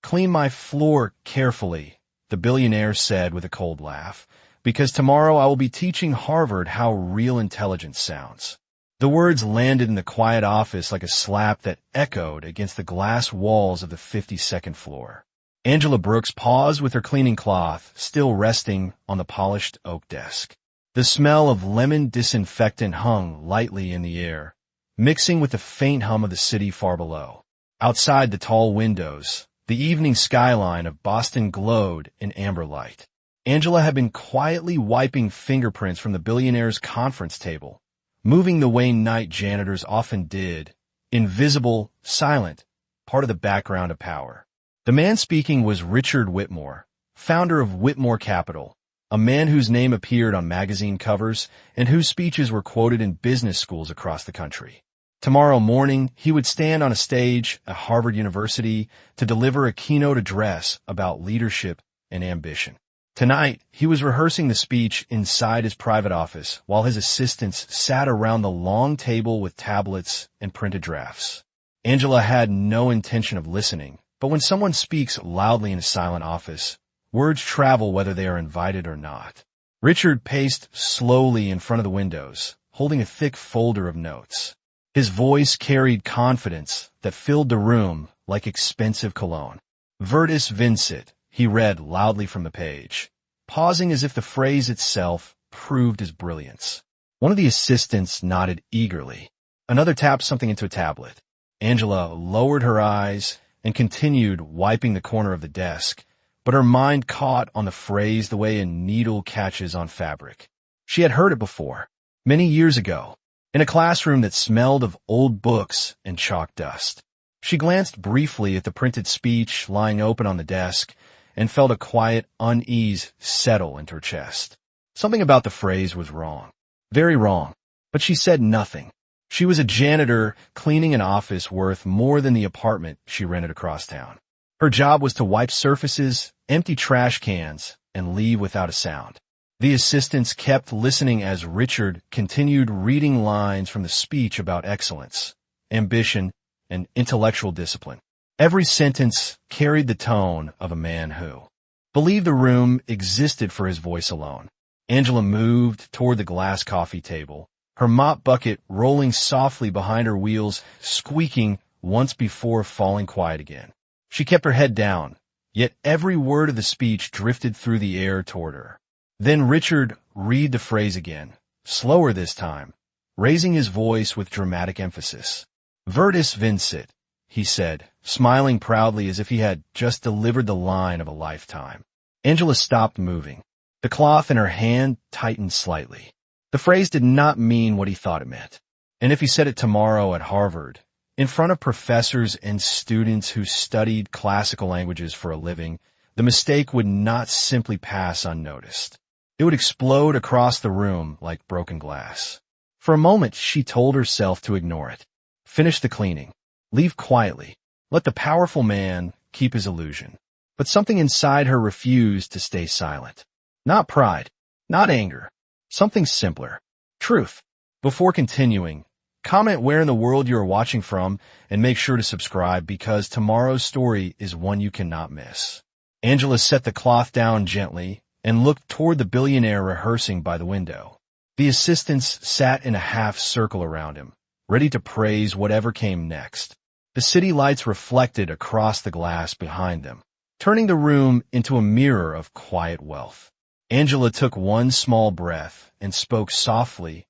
Clean my floor carefully, the billionaire said with a cold laugh, because tomorrow I will be teaching Harvard how real intelligence sounds. The words landed in the quiet office like a slap that echoed against the glass walls of the 52nd floor. Angela Brooks paused with her cleaning cloth still resting on the polished oak desk. The smell of lemon disinfectant hung lightly in the air, mixing with the faint hum of the city far below. Outside the tall windows, the evening skyline of Boston glowed in amber light. Angela had been quietly wiping fingerprints from the billionaire's conference table, moving the way night janitors often did, invisible, silent, part of the background of power. The man speaking was Richard Whitmore, founder of Whitmore Capital, a man whose name appeared on magazine covers and whose speeches were quoted in business schools across the country. Tomorrow morning, he would stand on a stage at Harvard University to deliver a keynote address about leadership and ambition. Tonight, he was rehearsing the speech inside his private office while his assistants sat around the long table with tablets and printed drafts. Angela had no intention of listening, but when someone speaks loudly in a silent office, words travel whether they are invited or not. Richard paced slowly in front of the windows, holding a thick folder of notes. His voice carried confidence that filled the room like expensive cologne. Virtus vincit, he read loudly from the page, pausing as if the phrase itself proved his brilliance. One of the assistants nodded eagerly. Another tapped something into a tablet. Angela lowered her eyes and continued wiping the corner of the desk, but her mind caught on the phrase the way a needle catches on fabric. She had heard it before, many years ago, in a classroom that smelled of old books and chalk dust. She glanced briefly at the printed speech lying open on the desk and felt a quiet unease settle into her chest. Something about the phrase was wrong, very wrong, but she said nothing. She was a janitor cleaning an office worth more than the apartment she rented across town. Her job was to wipe surfaces, empty trash cans, and leave without a sound. The assistants kept listening as Richard continued reading lines from the speech about excellence, ambition, and intellectual discipline. Every sentence carried the tone of a man who believed the room existed for his voice alone. Angela moved toward the glass coffee table, her mop bucket rolling softly behind her wheels, squeaking once before falling quiet again. She kept her head down, yet every word of the speech drifted through the air toward her. Then Richard read the phrase again, slower this time, raising his voice with dramatic emphasis. Virtus vincit, he said, smiling proudly as if he had just delivered the line of a lifetime. Angela stopped moving. The cloth in her hand tightened slightly. The phrase did not mean what he thought it meant. And if he said it tomorrow at Harvard, in front of professors and students who studied classical languages for a living, the mistake would not simply pass unnoticed. It would explode across the room like broken glass. For a moment, she told herself to ignore it. Finish the cleaning. Leave quietly. Let the powerful man keep his illusion. But something inside her refused to stay silent. Not pride, not anger. Something simpler. Truth. Before continuing, comment where in the world you are watching from and make sure to subscribe because tomorrow's story is one you cannot miss. Angela set the cloth down gently and looked toward the billionaire rehearsing by the window. The assistants sat in a half circle around him, ready to praise whatever came next. The city lights reflected across the glass behind them, turning the room into a mirror of quiet wealth. Angela took one small breath and spoke softly,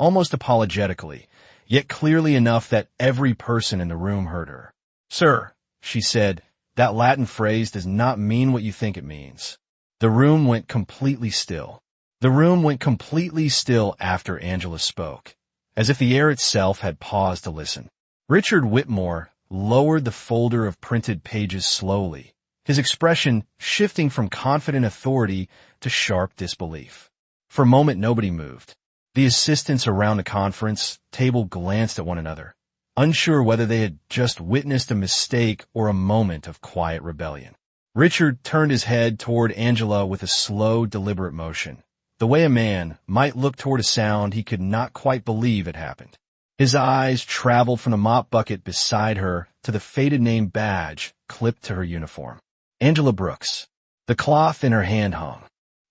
almost apologetically, yet clearly enough that every person in the room heard her. Sir, she said, that Latin phrase does not mean what you think it means. The room went completely still. The room went completely still after Angela spoke, as if the air itself had paused to listen. Richard Whitmore lowered the folder of printed pages slowly, his expression shifting from confident authority to sharp disbelief. For a moment, nobody moved. The assistants around the conference table glanced at one another, unsure whether they had just witnessed a mistake or a moment of quiet rebellion. Richard turned his head toward Angela with a slow, deliberate motion, the way a man might look toward a sound he could not quite believe had happened. His eyes traveled from the mop bucket beside her to the faded name badge clipped to her uniform. Angela Brooks. The cloth in her hand hung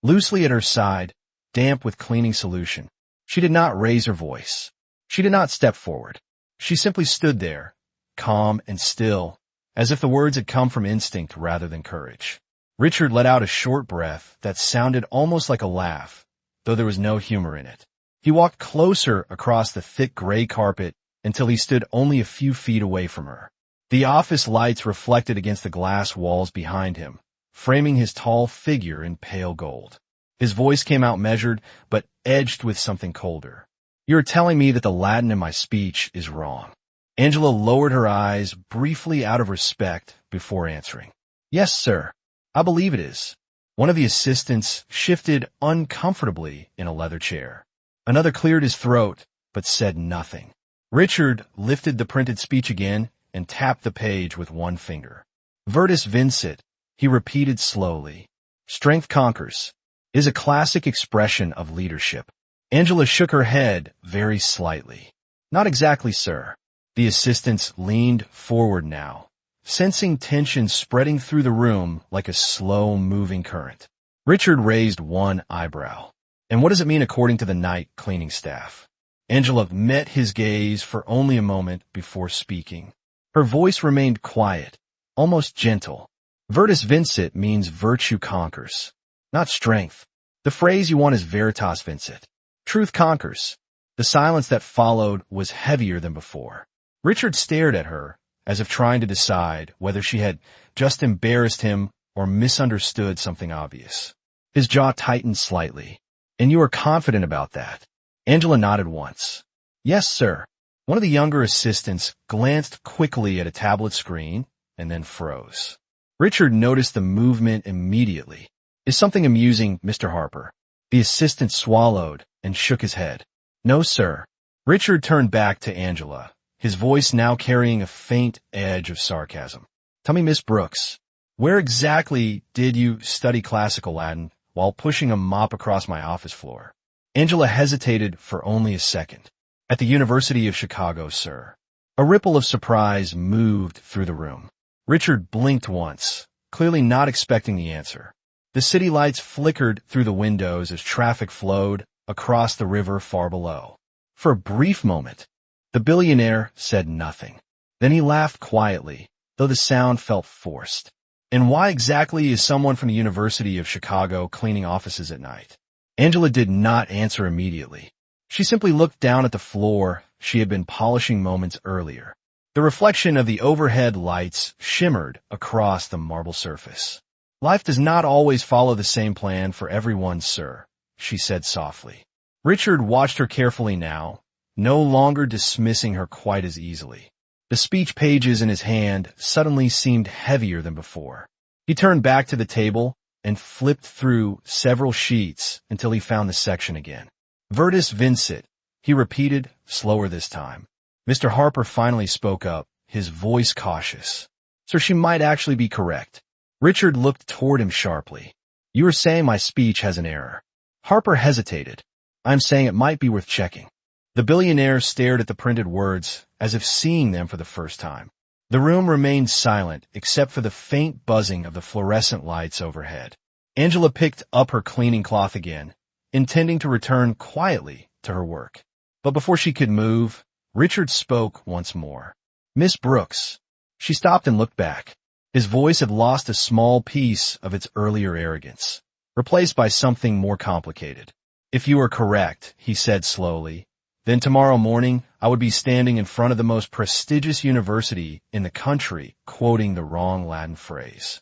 loosely at her side, damp with cleaning solution. She did not raise her voice. She did not step forward. She simply stood there, calm and still, as if the words had come from instinct rather than courage. Richard let out a short breath that sounded almost like a laugh, though there was no humor in it. He walked closer across the thick gray carpet until he stood only a few feet away from her. The office lights reflected against the glass walls behind him, framing his tall figure in pale gold. His voice came out measured, but edged with something colder. "You're telling me that the Latin in my speech is wrong." Angela lowered her eyes briefly out of respect before answering. "Yes, sir. I believe it is." One of the assistants shifted uncomfortably in a leather chair. Another cleared his throat, but said nothing. Richard lifted the printed speech again and tapped the page with one finger. "Virtus vincit," he repeated slowly. "Strength conquers," is a classic expression of leadership. Angela shook her head very slightly. "Not exactly, sir." The assistants leaned forward now, sensing tension spreading through the room like a slow-moving current. Richard raised one eyebrow. "And what does it mean according to the night cleaning staff?" Angela met his gaze for only a moment before speaking. Her voice remained quiet, almost gentle. "Virtus vincit means virtue conquers, not strength. The phrase you want is veritas vincit. Truth conquers." The silence that followed was heavier than before. Richard stared at her, as if trying to decide whether she had just embarrassed him or misunderstood something obvious. His jaw tightened slightly. "And you are confident about that?" Angela nodded once. "Yes, sir." One of the younger assistants glanced quickly at a tablet screen and then froze. Richard noticed the movement immediately. "Is something amusing, Mr. Harper?" The assistant swallowed and shook his head. "No, sir." Richard turned back to Angela, his voice now carrying a faint edge of sarcasm. "Tell me, Miss Brooks, where exactly did you study classical Latin while pushing a mop across my office floor?" Angela hesitated for only a second. "At the University of Chicago, sir." A ripple of surprise moved through the room. Richard blinked once, clearly not expecting the answer. The city lights flickered through the windows as traffic flowed across the river far below. For a brief moment, the billionaire said nothing. Then he laughed quietly, though the sound felt forced. "And why exactly is someone from the University of Chicago cleaning offices at night?" Angela did not answer immediately. She simply looked down at the floor she had been polishing moments earlier. The reflection of the overhead lights shimmered across the marble surface. "Life does not always follow the same plan for everyone, sir," she said softly. Richard watched her carefully now, no longer dismissing her quite as easily. The speech pages in his hand suddenly seemed heavier than before. He turned back to the table and flipped through several sheets until he found the section again. "Virtus vincit," he repeated, slower this time. Mr. Harper finally spoke up, his voice cautious. "Sir, she might actually be correct." Richard looked toward him sharply. "You are saying my speech has an error." Harper hesitated. "I'm saying it might be worth checking." The billionaire stared at the printed words as if seeing them for the first time. The room remained silent except for the faint buzzing of the fluorescent lights overhead. Angela picked up her cleaning cloth again, intending to return quietly to her work. But before she could move, Richard spoke once more. "Miss Brooks." She stopped and looked back. His voice had lost a small piece of its earlier arrogance, replaced by something more complicated. "If you are correct," he said slowly, "then tomorrow morning I would be standing in front of the most prestigious university in the country quoting the wrong Latin phrase."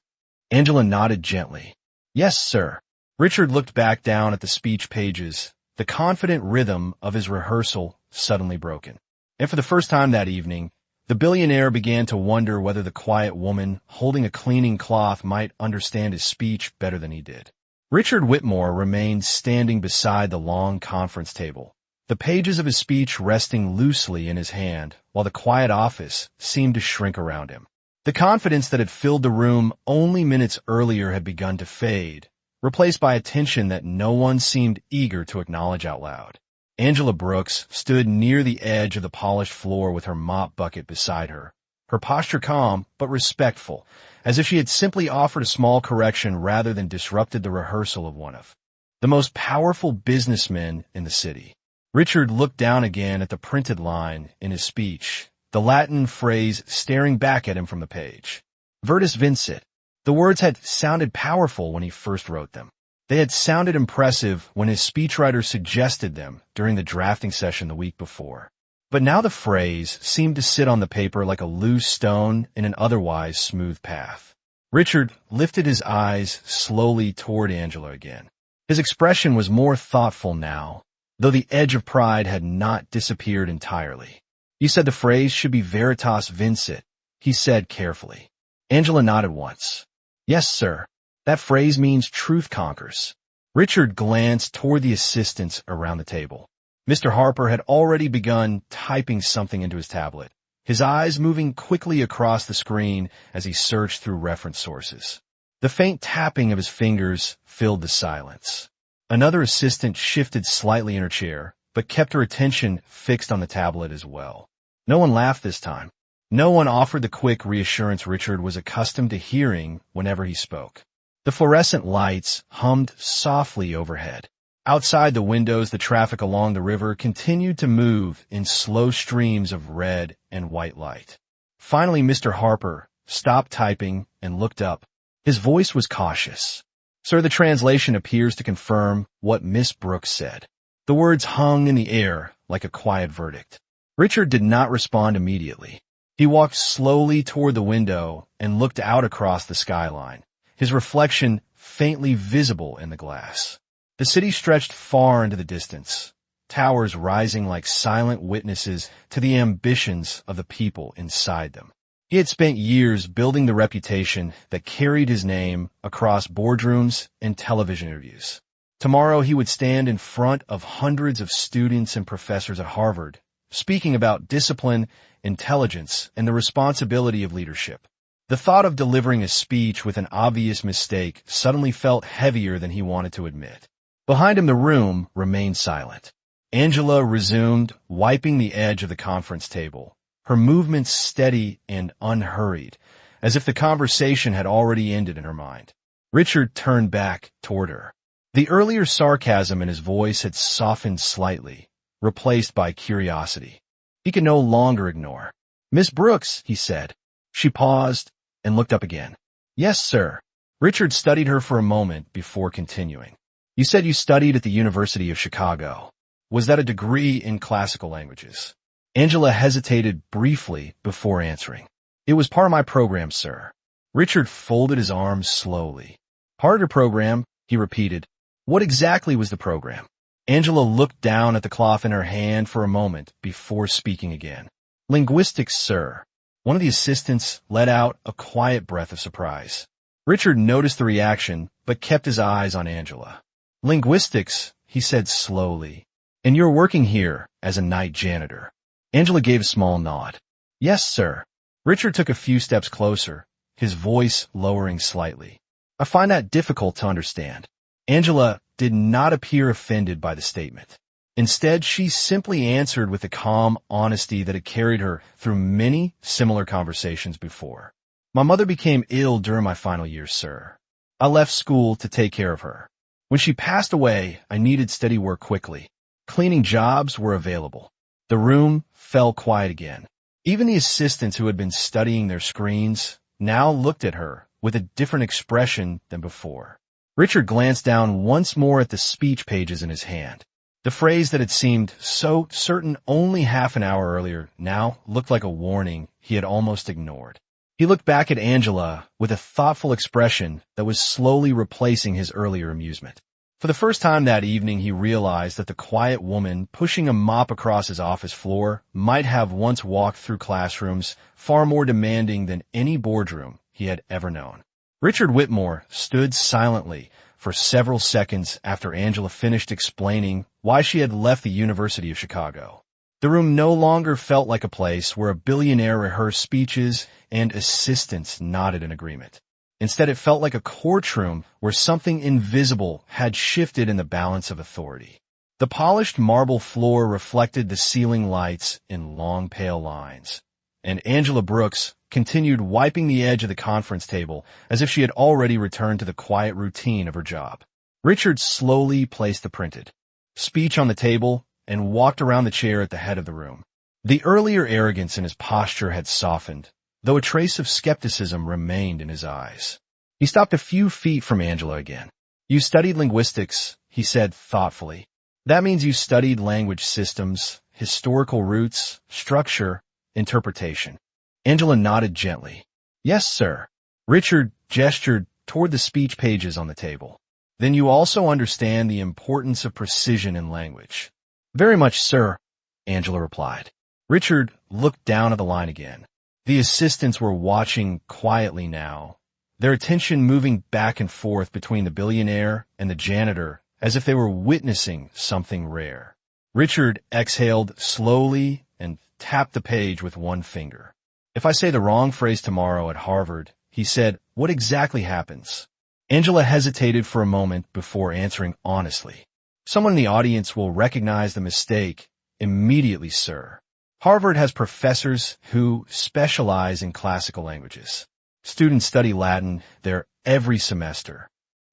Angela nodded gently. "Yes, sir." Richard looked back down at the speech pages, the confident rhythm of his rehearsal suddenly broken. And for the first time that evening, the billionaire began to wonder whether the quiet woman holding a cleaning cloth might understand his speech better than he did. Richard Whitmore remained standing beside the long conference table, the pages of his speech resting loosely in his hand, while the quiet office seemed to shrink around him. The confidence that had filled the room only minutes earlier had begun to fade, replaced by a tension that no one seemed eager to acknowledge out loud. Angela Brooks stood near the edge of the polished floor with her mop bucket beside her, her posture calm but respectful, as if she had simply offered a small correction rather than disrupted the rehearsal of one of the most powerful businessmen in the city. Richard looked down again at the printed line in his speech, the Latin phrase staring back at him from the page. Virtus vincit. The words had sounded powerful when he first wrote them. They had sounded impressive when his speechwriter suggested them during the drafting session the week before. But now the phrase seemed to sit on the paper like a loose stone in an otherwise smooth path. Richard lifted his eyes slowly toward Angela again. His expression was more thoughtful now, though the edge of pride had not disappeared entirely. "You said the phrase should be veritas vincit," he said carefully. Angela nodded once. "Yes, sir. That phrase means truth conquers." Richard glanced toward the assistants around the table. Mr. Harper had already begun typing something into his tablet, his eyes moving quickly across the screen as he searched through reference sources. The faint tapping of his fingers filled the silence. Another assistant shifted slightly in her chair, but kept her attention fixed on the tablet as well. No one laughed this time. No one offered the quick reassurance Richard was accustomed to hearing whenever he spoke. The fluorescent lights hummed softly overhead. Outside the windows, the traffic along the river continued to move in slow streams of red and white light. Finally, Mr. Harper stopped typing and looked up. His voice was cautious. "Sir, the translation appears to confirm what Miss Brooks said." The words hung in the air like a quiet verdict. Richard did not respond immediately. He walked slowly toward the window and looked out across the skyline, his reflection faintly visible in the glass. The city stretched far into the distance, towers rising like silent witnesses to the ambitions of the people inside them. He had spent years building the reputation that carried his name across boardrooms and television interviews. Tomorrow he would stand in front of hundreds of students and professors at Harvard, speaking about discipline, intelligence, and the responsibility of leadership. The thought of delivering a speech with an obvious mistake suddenly felt heavier than he wanted to admit. Behind him, the room remained silent. Angela resumed, wiping the edge of the conference table, her movements steady and unhurried, as if the conversation had already ended in her mind. Richard turned back toward her. The earlier sarcasm in his voice had softened slightly, replaced by curiosity. He could no longer ignore. "Miss Brooks," he said. She paused and looked up again. "Yes, sir." Richard studied her for a moment before continuing. "You said you studied at the University of Chicago. Was that a degree in classical languages?" Angela hesitated briefly before answering. "It was part of my program, sir." Richard folded his arms slowly. "Part of your program," he repeated. "What exactly was the program?" Angela looked down at the cloth in her hand for a moment before speaking again. "Linguistics, sir." One of the assistants let out a quiet breath of surprise. Richard noticed the reaction, but kept his eyes on Angela. "Linguistics," he said slowly. "And you're working here as a night janitor." Angela gave a small nod. "Yes, sir." Richard took a few steps closer, his voice lowering slightly. "I find that difficult to understand." Angela did not appear offended by the statement. Instead, she simply answered with the calm honesty that had carried her through many similar conversations before. "My mother became ill during my final years, sir. I left school to take care of her. When she passed away, I needed steady work quickly. Cleaning jobs were available." The room fell quiet again. Even the assistants who had been studying their screens now looked at her with a different expression than before. Richard glanced down once more at the speech pages in his hand. The phrase that had seemed so certain only half an hour earlier now looked like a warning he had almost ignored. He looked back at Angela with a thoughtful expression that was slowly replacing his earlier amusement. For the first time that evening, he realized that the quiet woman pushing a mop across his office floor might have once walked through classrooms far more demanding than any boardroom he had ever known. Richard Whitmore stood silently for several seconds after Angela finished explaining why she had left the University of Chicago. The room no longer felt like a place where a billionaire rehearsed speeches and assistants nodded in agreement. Instead, it felt like a courtroom where something invisible had shifted in the balance of authority. The polished marble floor reflected the ceiling lights in long pale lines, and Angela Brooks continued wiping the edge of the conference table as if she had already returned to the quiet routine of her job. Richard slowly placed the printed speech on the table and walked around the chair at the head of the room. The earlier arrogance in his posture had softened, though a trace of skepticism remained in his eyes. He stopped a few feet from Angela again. "You studied linguistics," he said thoughtfully. "That means you studied language systems, historical roots, structure, interpretation." Angela nodded gently. "Yes, sir." Richard gestured toward the speech pages on the table. "Then you also understand the importance of precision in language." "Very much, sir," Angela replied. Richard looked down at the line again. The assistants were watching quietly now, their attention moving back and forth between the billionaire and the janitor as if they were witnessing something rare. Richard exhaled slowly and tapped the page with one finger. "If I say the wrong phrase tomorrow at Harvard," he said, "what exactly happens?" Angela hesitated for a moment before answering honestly. "Someone in the audience will recognize the mistake immediately, sir. Harvard has professors who specialize in classical languages. Students study Latin there every semester."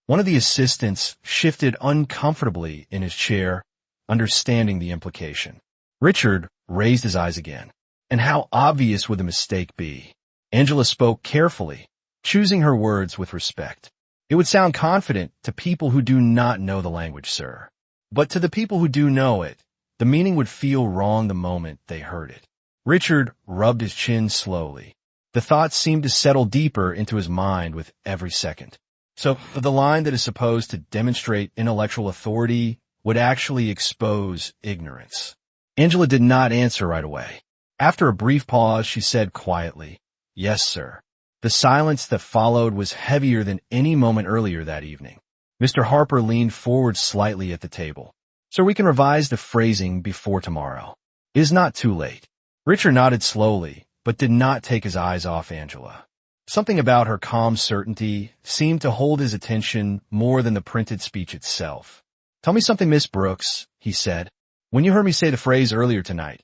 One of the assistants shifted uncomfortably in his chair, understanding the implication. Richard raised his eyes again. "And how obvious would the mistake be?" Angela spoke carefully, choosing her words with respect. "It would sound confident to people who do not know the language, sir. But to the people who do know it, the meaning would feel wrong the moment they heard it." Richard rubbed his chin slowly. The thoughts seemed to settle deeper into his mind with every second. So the line that is supposed to demonstrate intellectual authority would actually expose ignorance. Angela did not answer right away. After a brief pause, she said quietly, "Yes, sir." The silence that followed was heavier than any moment earlier that evening. Mr. Harper leaned forward slightly at the table. "Sir, we can revise the phrasing before tomorrow. It is not too late." Richard nodded slowly, but did not take his eyes off Angela. Something about her calm certainty seemed to hold his attention more than the printed speech itself. "Tell me something, Miss Brooks," he said. "When you heard me say the phrase earlier tonight,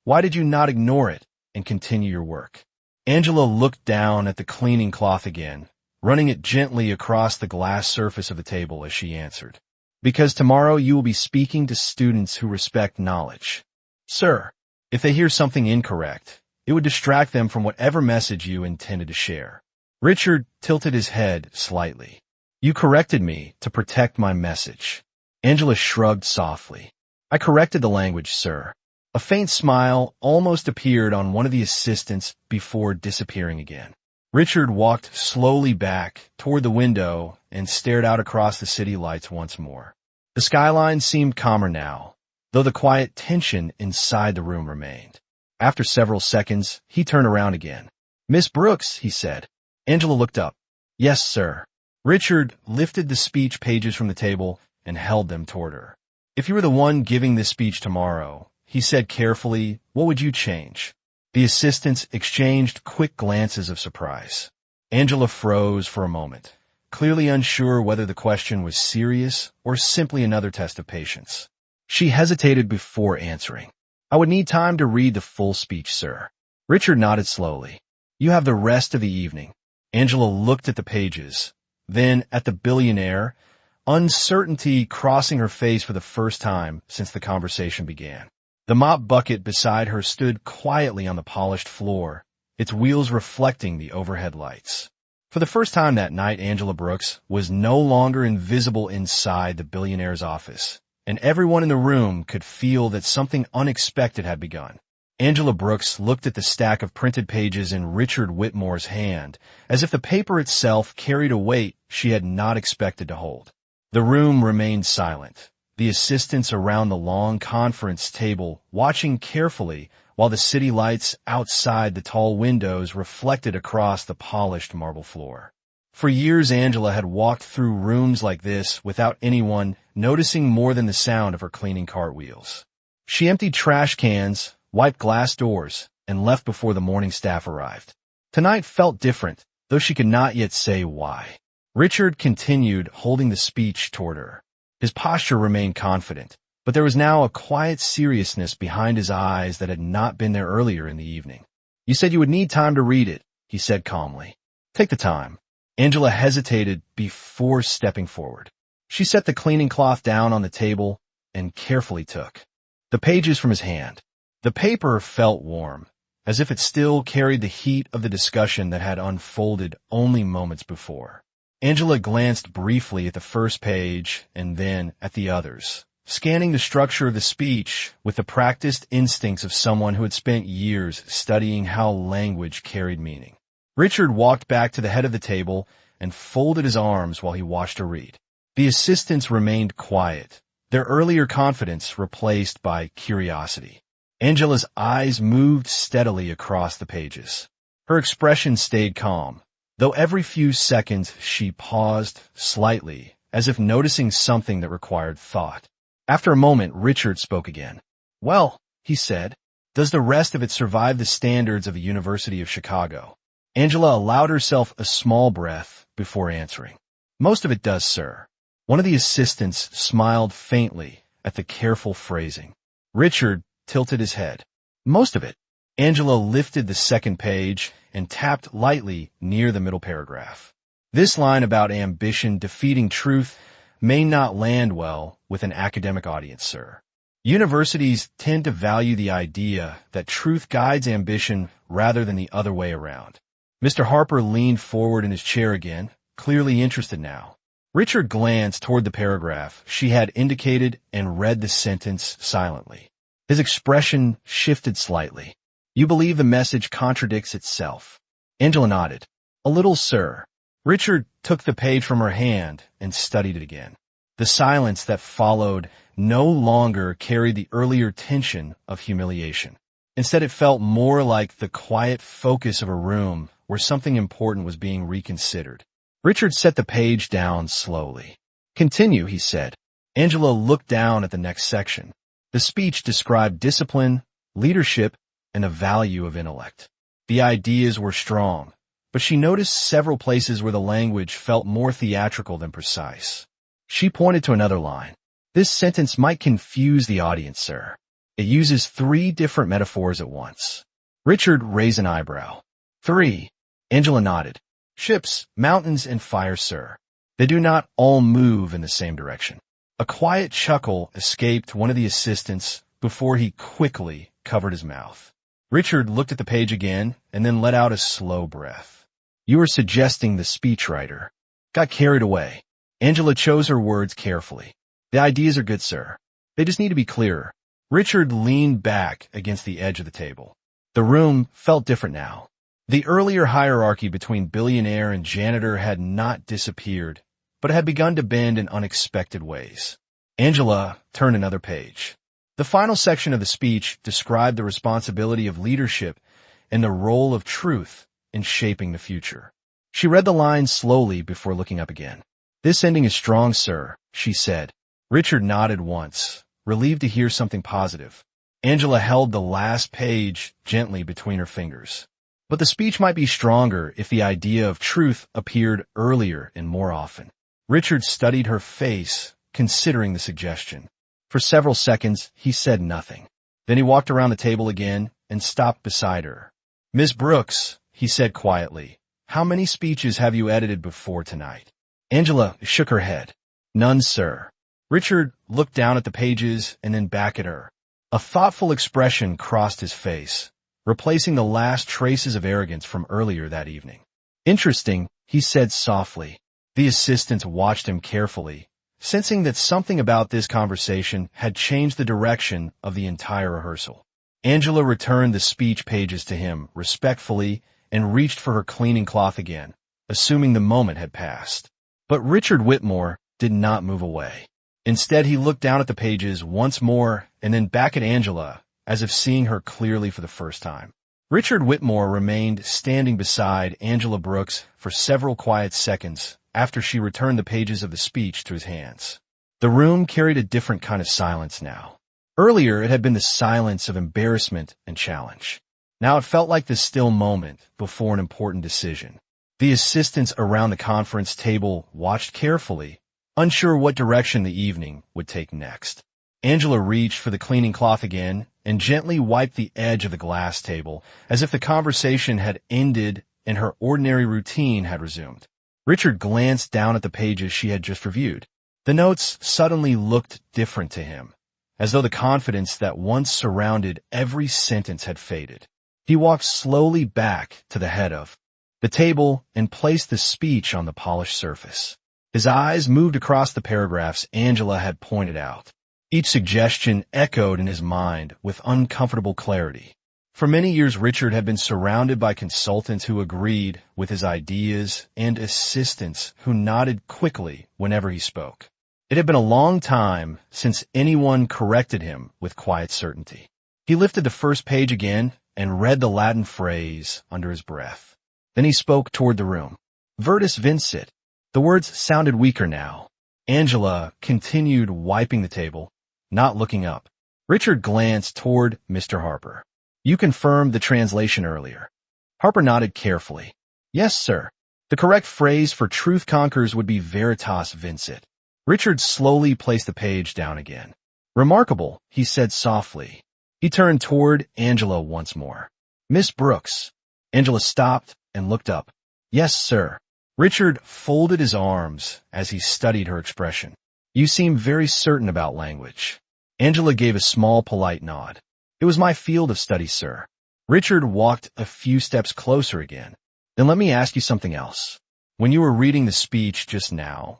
why did you not ignore it and continue your work?" Angela looked down at the cleaning cloth again, running it gently across the glass surface of the table as she answered. "Because tomorrow you will be speaking to students who respect knowledge. Sir, if they hear something incorrect, it would distract them from whatever message you intended to share." Richard tilted his head slightly. "You corrected me to protect my message." Angela shrugged softly. "I corrected the language, sir." A faint smile almost appeared on one of the assistants before disappearing again. Richard walked slowly back toward the window and stared out across the city lights once more. The skyline seemed calmer now, though the quiet tension inside the room remained. After several seconds, he turned around again. "Miss Brooks," he said. Angela looked up. "Yes, sir." Richard lifted the speech pages from the table and held them toward her. "If you were the one giving this speech tomorrow," he said carefully, "what would you change?" The assistants exchanged quick glances of surprise. Angela froze for a moment, clearly unsure whether the question was serious or simply another test of patience. She hesitated before answering. "I would need time to read the full speech, sir." Richard nodded slowly. "You have the rest of the evening." Angela looked at the pages, then at the billionaire, uncertainty crossing her face for the first time since the conversation began. The mop bucket beside her stood quietly on the polished floor, its wheels reflecting the overhead lights. For the first time that night, Angela Brooks was no longer invisible inside the billionaire's office, and everyone in the room could feel that something unexpected had begun. Angela Brooks looked at the stack of printed pages in Richard Whitmore's hand, as if the paper itself carried a weight she had not expected to hold. The room remained silent, the assistants around the long conference table watching carefully while the city lights outside the tall windows reflected across the polished marble floor. For years, Angela had walked through rooms like this without anyone noticing more than the sound of her cleaning cartwheels. She emptied trash cans, wiped glass doors, and left before the morning staff arrived. Tonight felt different, though she could not yet say why. Richard continued holding the speech toward her. His posture remained confident, but there was now a quiet seriousness behind his eyes that had not been there earlier in the evening. "You said you would need time to read it," he said calmly. "Take the time." Angela hesitated before stepping forward. She set the cleaning cloth down on the table and carefully took the pages from his hand. The paper felt warm, as if it still carried the heat of the discussion that had unfolded only moments before. Angela glanced briefly at the first page and then at the others, scanning the structure of the speech with the practiced instincts of someone who had spent years studying how language carried meaning. Richard walked back to the head of the table and folded his arms while he watched her read. The assistants remained quiet, their earlier confidence replaced by curiosity. Angela's eyes moved steadily across the pages. Her expression stayed calm, though every few seconds she paused slightly, as if noticing something that required thought. After a moment, Richard spoke again. "Well," he said, "does the rest of it survive the standards of the University of Chicago?" Angela allowed herself a small breath before answering. "Most of it does, sir." One of the assistants smiled faintly at the careful phrasing. Richard tilted his head. "Most of it." Angela lifted the second page and tapped lightly near the middle paragraph. "This line about ambition defeating truth may not land well with an academic audience, sir. Universities tend to value the idea that truth guides ambition rather than the other way around." Mr. Harper leaned forward in his chair again, clearly interested now. Richard glanced toward the paragraph she had indicated and read the sentence silently. His expression shifted slightly. "You believe the message contradicts itself?" Angela nodded. "A little, sir." Richard took the page from her hand and studied it again. The silence that followed no longer carried the earlier tension of humiliation. Instead, it felt more like the quiet focus of a room where something important was being reconsidered. Richard set the page down slowly. "Continue," he said. Angela looked down at the next section. The speech described discipline, leadership, and the value of intellect. The ideas were strong, but she noticed several places where the language felt more theatrical than precise. She pointed to another line. "This sentence might confuse the audience, sir. It uses 3 different metaphors at once." Richard raised an eyebrow. "3. Angela nodded. "Ships, mountains, and fire, sir. They do not all move in the same direction." A quiet chuckle escaped one of the assistants before he quickly covered his mouth. Richard looked at the page again and then let out a slow breath. "You are suggesting the speechwriter got carried away." Angela chose her words carefully. "The ideas are good, sir. They just need to be clearer." Richard leaned back against the edge of the table. The room felt different now. The earlier hierarchy between billionaire and janitor had not disappeared, but had begun to bend in unexpected ways. Angela turned another page. The final section of the speech described the responsibility of leadership and the role of truth in shaping the future. She read the lines slowly before looking up again. "This ending is strong, sir," she said. Richard nodded once, relieved to hear something positive. Angela held the last page gently between her fingers. But the speech might be stronger if the idea of truth appeared earlier and more often. Richard studied her face, considering the suggestion. For several seconds, he said nothing. Then he walked around the table again and stopped beside her. "Miss Brooks," he said quietly, "how many speeches have you edited before tonight?" Angela shook her head. "None, sir." Richard looked down at the pages and then back at her. A thoughtful expression crossed his face, replacing the last traces of arrogance from earlier that evening. "Interesting," he said softly. The assistants watched him carefully, sensing that something about this conversation had changed the direction of the entire rehearsal. Angela returned the speech pages to him respectfully and reached for her cleaning cloth again, assuming the moment had passed. But Richard Whitmore did not move away. Instead, he looked down at the pages once more and then back at Angela, as if seeing her clearly for the first time. Richard Whitmore remained standing beside Angela Brooks for several quiet seconds after she returned the pages of the speech to his hands. The room carried a different kind of silence now. Earlier, it had been the silence of embarrassment and challenge. Now it felt like the still moment before an important decision. The assistants around the conference table watched carefully, unsure what direction the evening would take next. Angela reached for the cleaning cloth again and gently wiped the edge of the glass table, as if the conversation had ended and her ordinary routine had resumed. Richard glanced down at the pages she had just reviewed. The notes suddenly looked different to him, as though the confidence that once surrounded every sentence had faded. He walked slowly back to the head of the table and placed the speech on the polished surface. His eyes moved across the paragraphs Angela had pointed out. Each suggestion echoed in his mind with uncomfortable clarity. For many years, Richard had been surrounded by consultants who agreed with his ideas and assistants who nodded quickly whenever he spoke. It had been a long time since anyone corrected him with quiet certainty. He lifted the first page again and read the Latin phrase under his breath. Then he spoke toward the room. Virtus vincit. The words sounded weaker now. Angela continued wiping the table, not looking up. Richard glanced toward Mr. Harper. You confirmed the translation earlier. Harper nodded carefully. Yes, sir. The correct phrase for truth conquers would be veritas vincit. Richard slowly placed the page down again. Remarkable, he said softly. He turned toward Angela once more. Miss Brooks. Angela stopped and looked up. Yes, sir. Richard folded his arms as he studied her expression. You seem very certain about language. Angela gave a small, polite nod. It was my field of study, sir. Richard walked a few steps closer again. Then let me ask you something else. When you were reading the speech just now,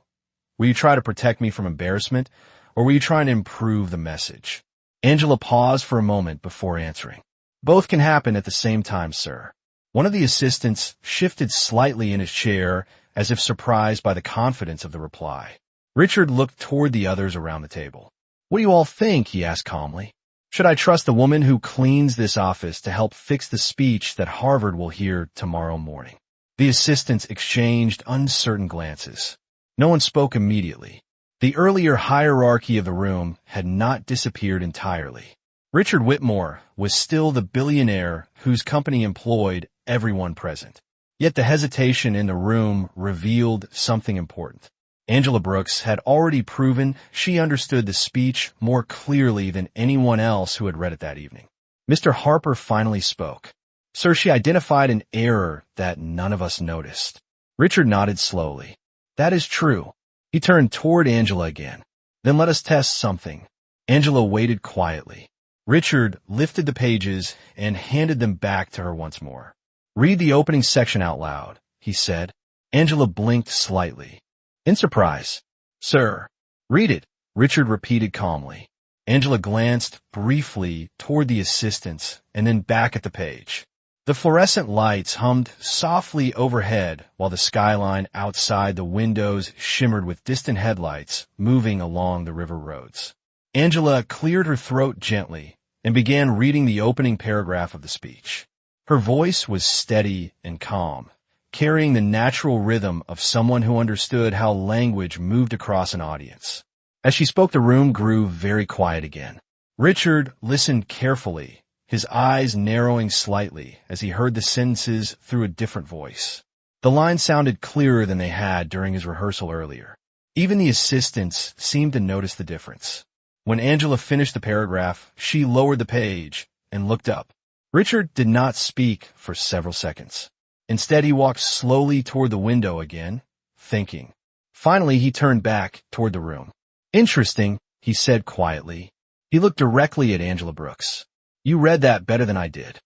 were you trying to protect me from embarrassment, or were you trying to improve the message? Angela paused for a moment before answering. Both can happen at the same time, sir. One of the assistants shifted slightly in his chair, as if surprised by the confidence of the reply. Richard looked toward the others around the table. What do you all think? He asked calmly. Should I trust the woman who cleans this office to help fix the speech that Harvard will hear tomorrow morning? The assistants exchanged uncertain glances. No one spoke immediately. The earlier hierarchy of the room had not disappeared entirely. Richard Whitmore was still the billionaire whose company employed everyone present. Yet the hesitation in the room revealed something important. Angela Brooks had already proven she understood the speech more clearly than anyone else who had read it that evening. Mr. Harper finally spoke. Sir, she identified an error that none of us noticed. Richard nodded slowly. That is true. He turned toward Angela again. Then let us test something. Angela waited quietly. Richard lifted the pages and handed them back to her once more. Read the opening section out loud, he said. Angela blinked slightly. In surprise. Sir. Read it, Richard repeated calmly. Angela glanced briefly toward the assistants and then back at the page. The fluorescent lights hummed softly overhead while the skyline outside the windows shimmered with distant headlights moving along the river roads. Angela cleared her throat gently and began reading the opening paragraph of the speech. Her voice was steady and calm, carrying the natural rhythm of someone who understood how language moved across an audience. As she spoke, the room grew very quiet again. Richard listened carefully, his eyes narrowing slightly as he heard the sentences through a different voice. The lines sounded clearer than they had during his rehearsal earlier. Even the assistants seemed to notice the difference. When Angela finished the paragraph, she lowered the page and looked up. Richard did not speak for several seconds. Instead, he walked slowly toward the window again, thinking. Finally, he turned back toward the room. Interesting, he said quietly. He looked directly at Angela Brooks. You read that better than I did.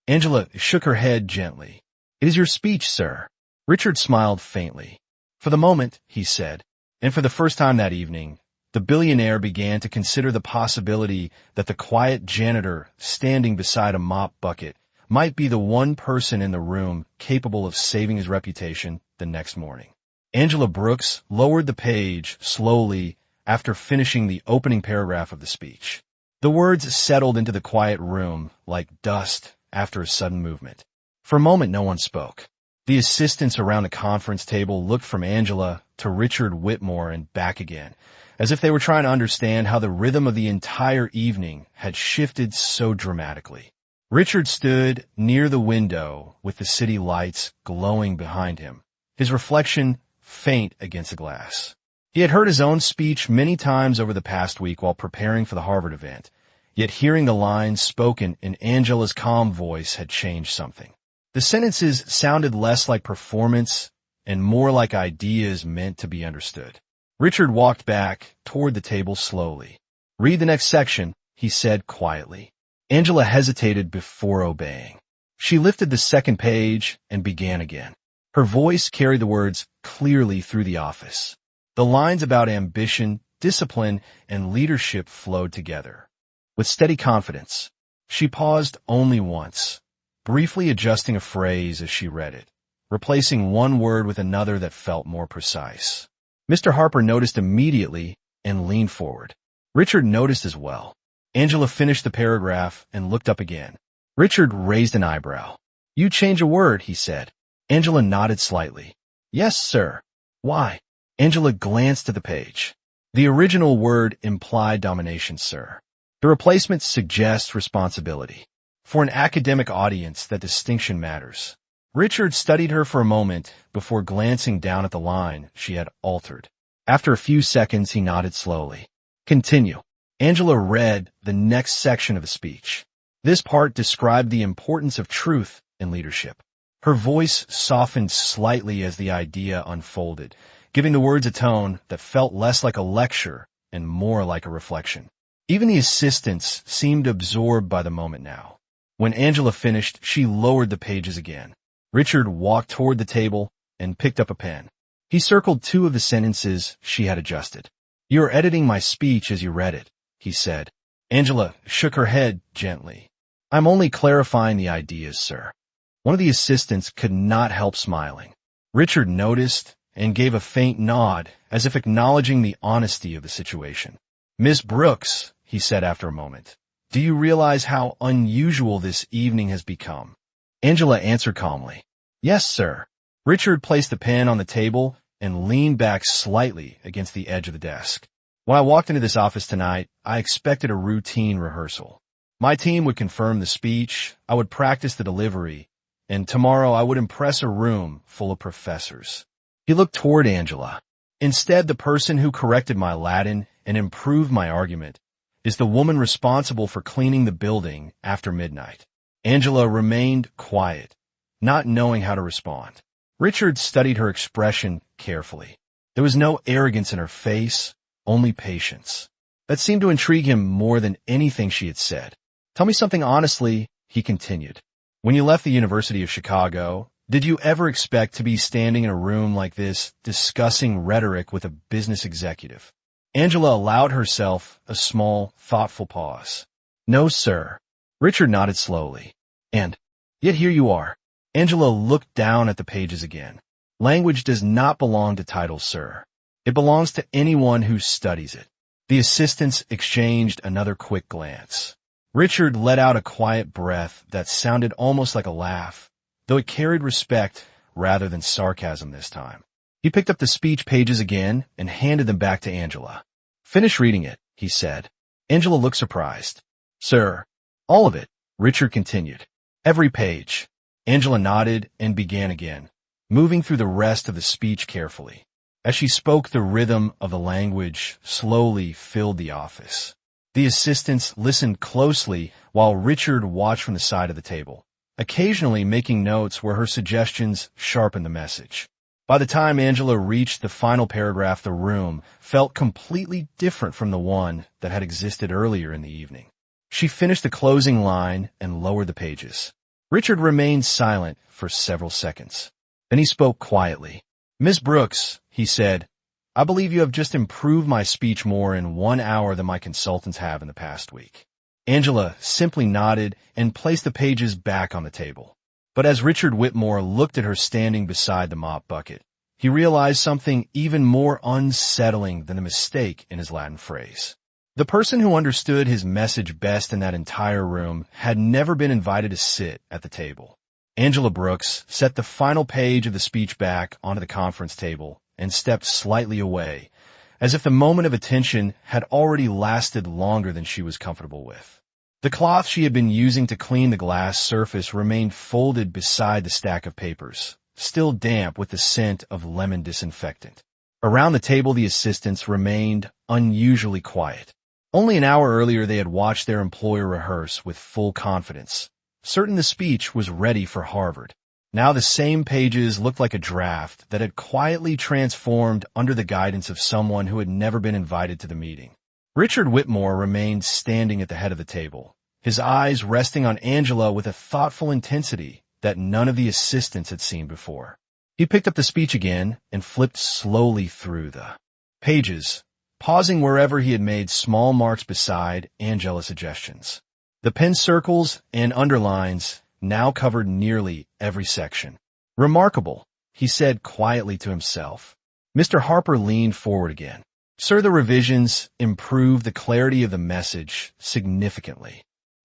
Angela shook her head gently. It is your speech, sir. Richard smiled faintly. For the moment, he said, and for the first time that evening, the billionaire began to consider the possibility that the quiet janitor standing beside a mop bucket might be the one person in the room capable of saving his reputation the next morning. Angela Brooks lowered the page slowly after finishing the opening paragraph of the speech. The words settled into the quiet room like dust after a sudden movement. For a moment, no one spoke. The assistants around the conference table looked from Angela to Richard Whitmore and back again, as if they were trying to understand how the rhythm of the entire evening had shifted so dramatically. Richard stood near the window with the city lights glowing behind him, his reflection faint against the glass. He had heard his own speech many times over the past week while preparing for the Harvard event, yet hearing the lines spoken in Angela's calm voice had changed something. The sentences sounded less like performance and more like ideas meant to be understood. Richard walked back toward the table slowly. "Read the next section," he said quietly. Angela hesitated before obeying. She lifted the second page and began again. Her voice carried the words clearly through the office. The lines about ambition, discipline, and leadership flowed together. With steady confidence, she paused only once, briefly adjusting a phrase as she read it, replacing one word with another that felt more precise. Mr. Harper noticed immediately and leaned forward. Richard noticed as well. Angela finished the paragraph and looked up again. Richard raised an eyebrow. "You change a word," he said. Angela nodded slightly. "Yes, sir." "Why?" Angela glanced at the page. "The original word implied domination, sir. The replacement suggests responsibility. For an academic audience, that distinction matters." Richard studied her for a moment before glancing down at the line she had altered. After a few seconds, he nodded slowly. "Continue." Angela read the next section of the speech. This part described the importance of truth in leadership. Her voice softened slightly as the idea unfolded, giving the words a tone that felt less like a lecture and more like a reflection. Even the assistants seemed absorbed by the moment now. When Angela finished, she lowered the pages again. Richard walked toward the table and picked up a pen. He circled two of the sentences she had adjusted. "You are editing my speech as you read it," he said. Angela shook her head gently. "I'm only clarifying the ideas, sir." One of the assistants could not help smiling. Richard noticed and gave a faint nod, as if acknowledging the honesty of the situation. "Miss Brooks," he said after a moment, "do you realize how unusual this evening has become?" Angela answered calmly, "Yes, sir." Richard placed the pen on the table and leaned back slightly against the edge of the desk. "When I walked into this office tonight, I expected a routine rehearsal. My team would confirm the speech, I would practice the delivery, and tomorrow I would impress a room full of professors." He looked toward Angela. "Instead, the person who corrected my Latin and improved my argument is the woman responsible for cleaning the building after midnight." Angela remained quiet, not knowing how to respond. Richard studied her expression carefully. There was no arrogance in her face, only patience. That seemed to intrigue him more than anything she had said. "Tell me something honestly," he continued. "When you left the University of Chicago, did you ever expect to be standing in a room like this discussing rhetoric with a business executive?" Angela allowed herself a small, thoughtful pause. "No, sir." Richard nodded slowly. "And yet here you are." Angela looked down at the pages again. "Language does not belong to titles, sir. It belongs to anyone who studies it." The assistants exchanged another quick glance. Richard let out a quiet breath that sounded almost like a laugh, though it carried respect rather than sarcasm this time. He picked up the speech pages again and handed them back to Angela. "Finish reading it," he said. Angela looked surprised. "Sir." "All of it," Richard continued. "Every page." Angela nodded and began again, moving through the rest of the speech carefully. As she spoke, the rhythm of the language slowly filled the office. The assistants listened closely while Richard watched from the side of the table, occasionally making notes where her suggestions sharpened the message. By the time Angela reached the final paragraph, the room felt completely different from the one that had existed earlier in the evening. She finished the closing line and lowered the pages. Richard remained silent for several seconds. Then he spoke quietly. "Miss Brooks," he said, "I believe you have just improved my speech more in 1 hour than my consultants have in the past week." Angela simply nodded and placed the pages back on the table. But as Richard Whitmore looked at her standing beside the mop bucket, he realized something even more unsettling than the mistake in his Latin phrase. The person who understood his message best in that entire room had never been invited to sit at the table. Angela Brooks set the final page of the speech back onto the conference table and stepped slightly away, as if the moment of attention had already lasted longer than she was comfortable with. The cloth she had been using to clean the glass surface remained folded beside the stack of papers, still damp with the scent of lemon disinfectant. Around the table, the assistants remained unusually quiet. Only an hour earlier, they had watched their employer rehearse with full confidence, certain the speech was ready for Harvard. Now the same pages looked like a draft that had quietly transformed under the guidance of someone who had never been invited to the meeting. Richard Whitmore remained standing at the head of the table, his eyes resting on Angela with a thoughtful intensity that none of the assistants had seen before. He picked up the speech again and flipped slowly through the pages, pausing wherever he had made small marks beside Angela's suggestions. The pen circles and underlines now covered nearly every section. "Remarkable," he said quietly to himself. Mr. Harper leaned forward again. "Sir, the revisions improved the clarity of the message significantly."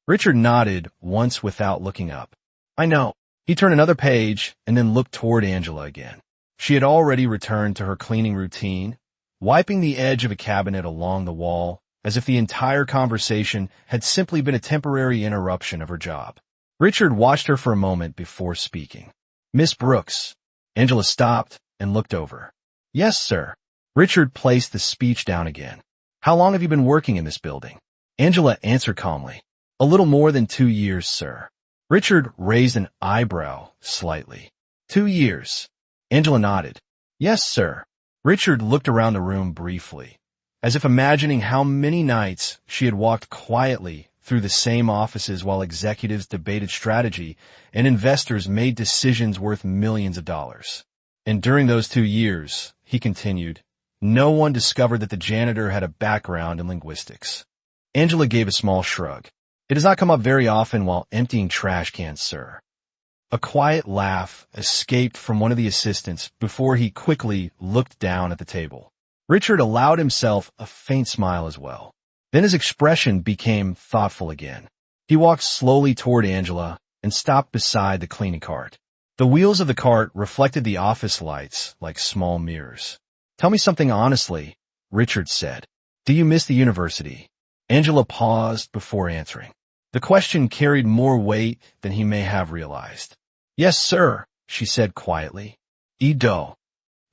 Richard nodded once without looking up. "I know." He turned another page and then looked toward Angela again. She had already returned to her cleaning routine, wiping the edge of a cabinet along the wall, as if the entire conversation had simply been a temporary interruption of her job. Richard watched her for a moment before speaking. "Miss Brooks." Angela stopped and looked over. "Yes, sir." Richard placed the speech down again. "How long have you been working in this building?" Angela answered calmly. "A little more than 2 years, sir." Richard raised an eyebrow slightly. 2 years. Angela nodded. "Yes, sir." Richard looked around the room briefly, as if imagining how many nights she had walked quietly through the same offices while executives debated strategy and investors made decisions worth millions of dollars. "And during those 2 years," he continued, "no one discovered that the janitor had a background in linguistics." Angela gave a small shrug. "It does not come up very often while emptying trash cans, sir." A quiet laugh escaped from one of the assistants before he quickly looked down at the table. Richard allowed himself a faint smile as well. Then his expression became thoughtful again. He walked slowly toward Angela and stopped beside the cleaning cart. The wheels of the cart reflected the office lights like small mirrors. "Tell me something honestly," Richard said. "Do you miss the university?" Angela paused before answering. The question carried more weight than he may have realized. "Yes, sir," she said quietly. "Edo."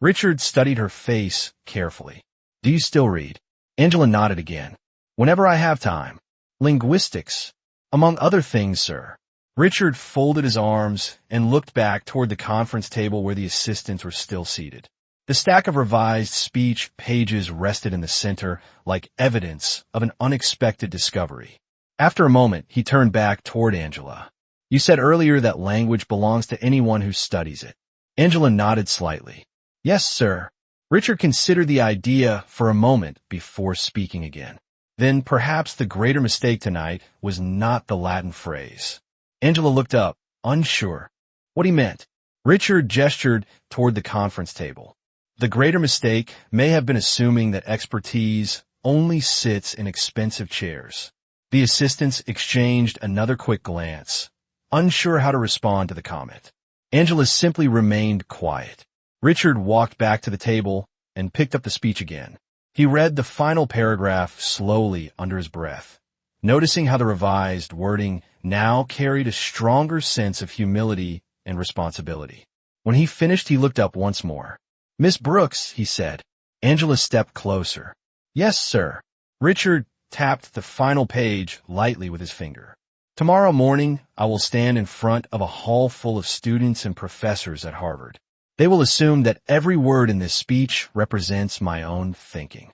Richard studied her face carefully. "Do you still read?" Angela nodded again. "Whenever I have time." "Linguistics?" "Among other things, sir." Richard folded his arms and looked back toward the conference table where the assistants were still seated. The stack of revised speech pages rested in the center like evidence of an unexpected discovery. After a moment, he turned back toward Angela. "You said earlier that language belongs to anyone who studies it." Angela nodded slightly. "Yes, sir." Richard considered the idea for a moment before speaking again. Then perhaps the greater mistake tonight was not the Latin phrase. Angela looked up, unsure. What he meant. Richard gestured toward the conference table. The greater mistake may have been assuming that expertise only sits in expensive chairs. The assistants exchanged another quick glance, unsure how to respond to the comment. Angela simply remained quiet. Richard walked back to the table and picked up the speech again. He read the final paragraph slowly under his breath, noticing how the revised wording now carried a stronger sense of humility and responsibility. When he finished, he looked up once more. "Miss Brooks," he said. Angela stepped closer. "Yes, sir." Richard tapped the final page lightly with his finger. "Tomorrow morning, I will stand in front of a hall full of students and professors at Harvard. They will assume that every word in this speech represents my own thinking."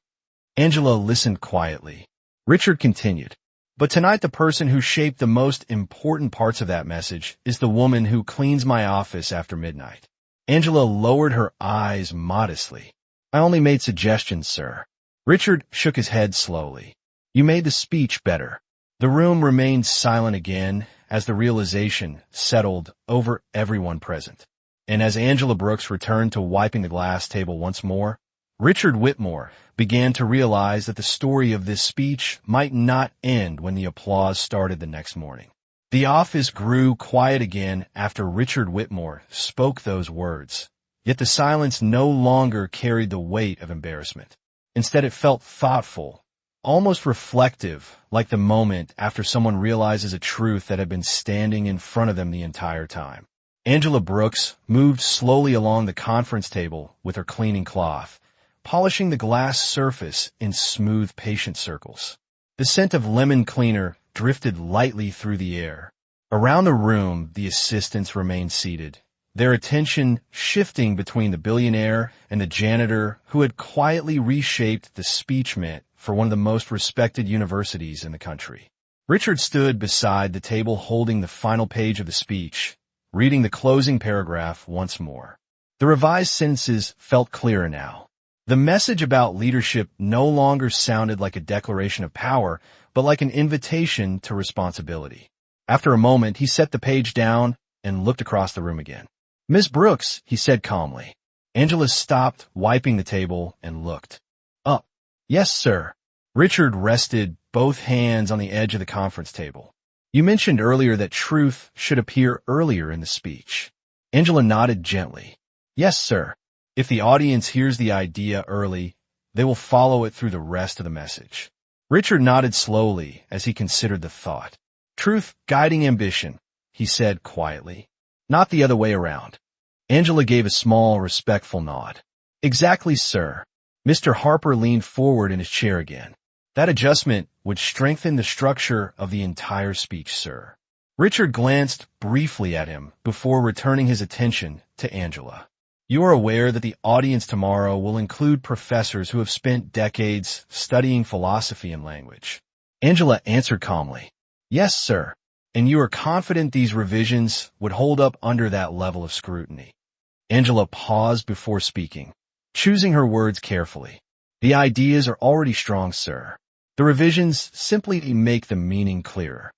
Angela listened quietly. Richard continued. "But tonight the person who shaped the most important parts of that message is the woman who cleans my office after midnight." Angela lowered her eyes modestly. "I only made suggestions, sir." Richard shook his head slowly. "You made the speech better." The room remained silent again as the realization settled over everyone present. And as Angela Brooks returned to wiping the glass table once more, Richard Whitmore began to realize that the story of this speech might not end when the applause started the next morning. The office grew quiet again after Richard Whitmore spoke those words, yet the silence no longer carried the weight of embarrassment. Instead, it felt thoughtful, almost reflective, like the moment after someone realizes a truth that had been standing in front of them the entire time. Angela Brooks moved slowly along the conference table with her cleaning cloth, polishing the glass surface in smooth, patient circles. The scent of lemon cleaner drifted lightly through the air. Around the room, the assistants remained seated, their attention shifting between the billionaire and the janitor who had quietly reshaped the speech meant for one of the most respected universities in the country. Richard stood beside the table holding the final page of the speech, reading the closing paragraph once more. The revised sentences felt clearer now. The message about leadership no longer sounded like a declaration of power, but like an invitation to responsibility. After a moment, he set the page down and looked across the room again. "Miss Brooks," he said calmly. Angela stopped, wiping the table, and looked up. "Yes, sir." Richard rested both hands on the edge of the conference table. "You mentioned earlier that truth should appear earlier in the speech." Angela nodded gently. "Yes, sir. If the audience hears the idea early, they will follow it through the rest of the message." Richard nodded slowly as he considered the thought. "Truth guiding ambition," he said quietly. "Not the other way around." Angela gave a small, respectful nod. "Exactly, sir." Mr. Harper leaned forward in his chair again. "That adjustment would strengthen the structure of the entire speech, sir." Richard glanced briefly at him before returning his attention to Angela. "You are aware that the audience tomorrow will include professors who have spent decades studying philosophy and language." Angela answered calmly. "Yes, sir. And you are confident these revisions would hold up under that level of scrutiny." Angela paused before speaking, choosing her words carefully. "The ideas are already strong, sir. The revisions simply make the meaning clearer."